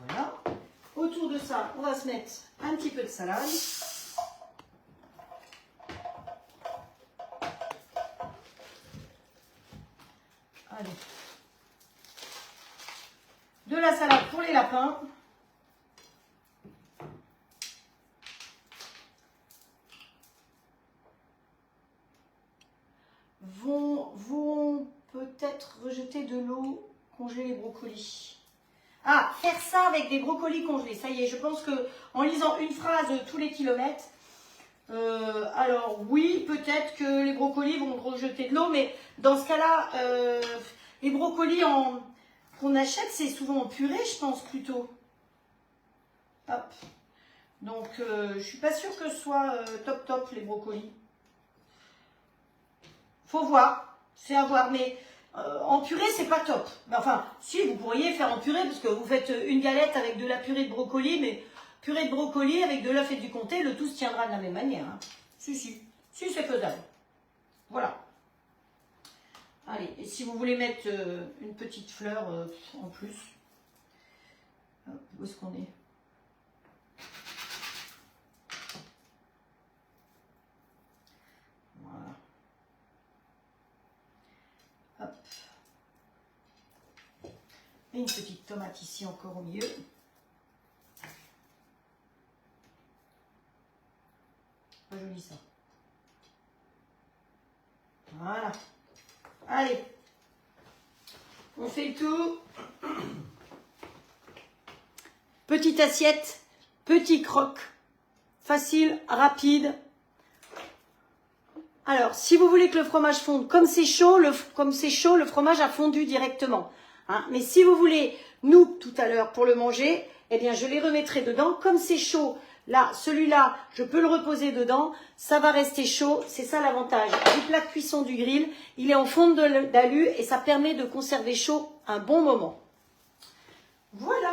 Voilà. Autour de ça, on va se mettre un petit peu de salade. Allez. De la salade pour les lapins. peut-être rejeter de l'eau, congeler les brocolis. Ah, faire ça avec des brocolis congelés. Ça y est, je pense que en lisant une phrase tous les kilomètres, alors oui, peut-être que les brocolis vont rejeter de l'eau, mais dans ce cas-là, les brocolis qu'on achète, c'est souvent en purée, je pense plutôt. Hop. Donc, je suis pas sûre que ce soit top les brocolis. Faut voir, c'est à voir, mais en purée, c'est pas top. Mais enfin, si, vous pourriez faire en purée, parce que vous faites une galette avec de la purée de brocoli, mais purée de brocoli avec de l'œuf et du comté, le tout se tiendra de la même manière. Hein. Si, c'est faisable. Voilà. Allez, et si vous voulez mettre une petite fleur en plus, hop, où est-ce qu'on est? Voilà. Hop. Et une petite tomate ici encore au milieu. Pas joli ça. Voilà. Allez. On fait le tour. Petite assiette, petit croque. Facile, rapide. Alors, si vous voulez que le fromage fonde, comme c'est chaud, le fromage a fondu directement. Hein. Mais si vous voulez, nous, tout à l'heure, pour le manger, eh bien, je les remettrai dedans. Comme c'est chaud, là, celui-là, je peux le reposer dedans. Ça va rester chaud. C'est ça l'avantage du plat de cuisson du grill. Il est en fonte d'alu et ça permet de conserver chaud un bon moment. Voilà,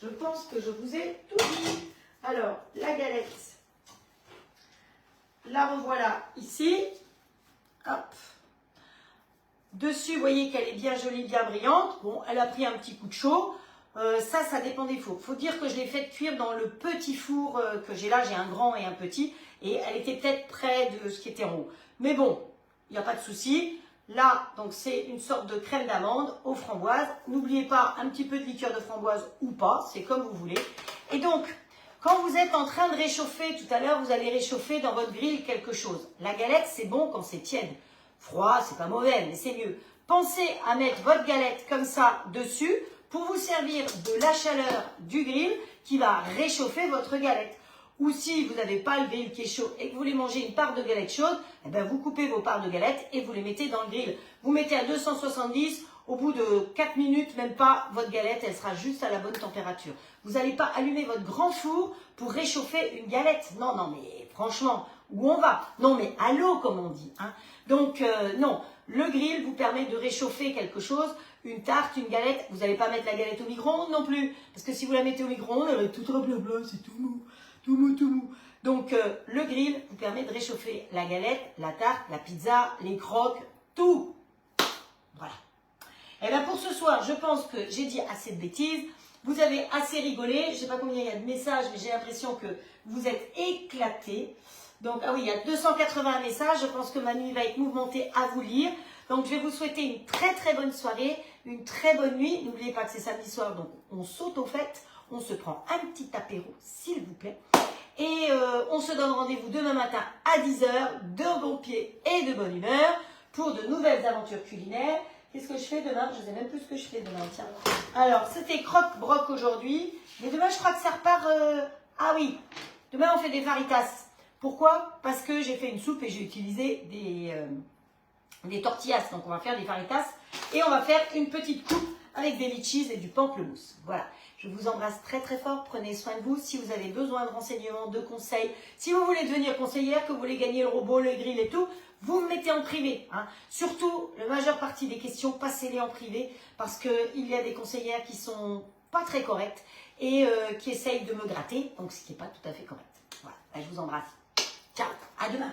je pense que je vous ai tout dit. Alors, la galette. La revoilà ici. Hop. Dessus, vous voyez qu'elle est bien jolie, bien brillante. Bon, elle a pris un petit coup de chaud. Ça dépend des fours. Il faut dire que je l'ai fait cuire dans le petit four que j'ai là. J'ai un grand et un petit. Et elle était peut-être près de ce qui était en haut. Mais bon, il n'y a pas de souci. Là, donc c'est une sorte de crème d'amande aux framboises. N'oubliez pas un petit peu de liqueur de framboise ou pas. C'est comme vous voulez. Et donc, quand vous êtes en train de réchauffer, tout à l'heure, vous allez réchauffer dans votre grille quelque chose. La galette, c'est bon quand c'est tiède. Froid, c'est pas mauvais, mais c'est mieux. Pensez à mettre votre galette comme ça dessus pour vous servir de la chaleur du grill qui va réchauffer votre galette. Ou si vous n'avez pas le grill qui est chaud et que vous voulez manger une part de galette chaude, eh bien vous coupez vos parts de galette et vous les mettez dans le grill. Vous mettez à 270, au bout de 4 minutes, même pas, votre galette, elle sera juste à la bonne température. Vous n'allez pas allumer votre grand four pour réchauffer une galette. Non, mais franchement, où on va? Non, mais à l'eau, comme on dit. Hein. Donc, non, le grill vous permet de réchauffer quelque chose, une tarte, une galette. Vous n'allez pas mettre la galette au micro-ondes non plus. Parce que si vous la mettez au micro-ondes, elle est toute blabla, c'est tout mou. Tout mou. Donc, le grill vous permet de réchauffer la galette, la tarte, la pizza, les croques, tout. Voilà. Et bien pour ce soir, je pense que j'ai dit assez de bêtises. Vous avez assez rigolé. Je ne sais pas combien il y a de messages, mais j'ai l'impression que vous êtes éclatés. Donc, ah oui, il y a 280 messages. Je pense que ma nuit va être mouvementée à vous lire. Donc, je vais vous souhaiter une très très bonne soirée, une très bonne nuit. N'oubliez pas que c'est samedi soir, donc on saute aux fêtes. On se prend un petit apéro, s'il vous plaît. Et on se donne rendez-vous demain matin à 10 h, de bon pied et de bonne humeur, pour de nouvelles aventures culinaires. Qu'est-ce que je fais demain? Je ne sais même plus ce que je fais demain, tiens. Alors, c'était croque-broc aujourd'hui. Mais demain, je crois que ça repart... Ah oui, demain, on fait des faritas. Pourquoi? Parce que j'ai fait une soupe et j'ai utilisé des tortillas. Donc, on va faire des faritas. Et on va faire une petite coupe avec des litchis et du pamplemousse. Voilà. Je vous embrasse très très fort, prenez soin de vous. Si vous avez besoin de renseignements, de conseils, si vous voulez devenir conseillère, que vous voulez gagner le robot, le grill et tout, vous me mettez en privé. Hein. Surtout, la majeure partie des questions, passez-les en privé parce qu'il y a des conseillères qui sont pas très correctes et qui essayent de me gratter, donc ce qui n'est pas tout à fait correct. Voilà, je vous embrasse. Ciao, à demain.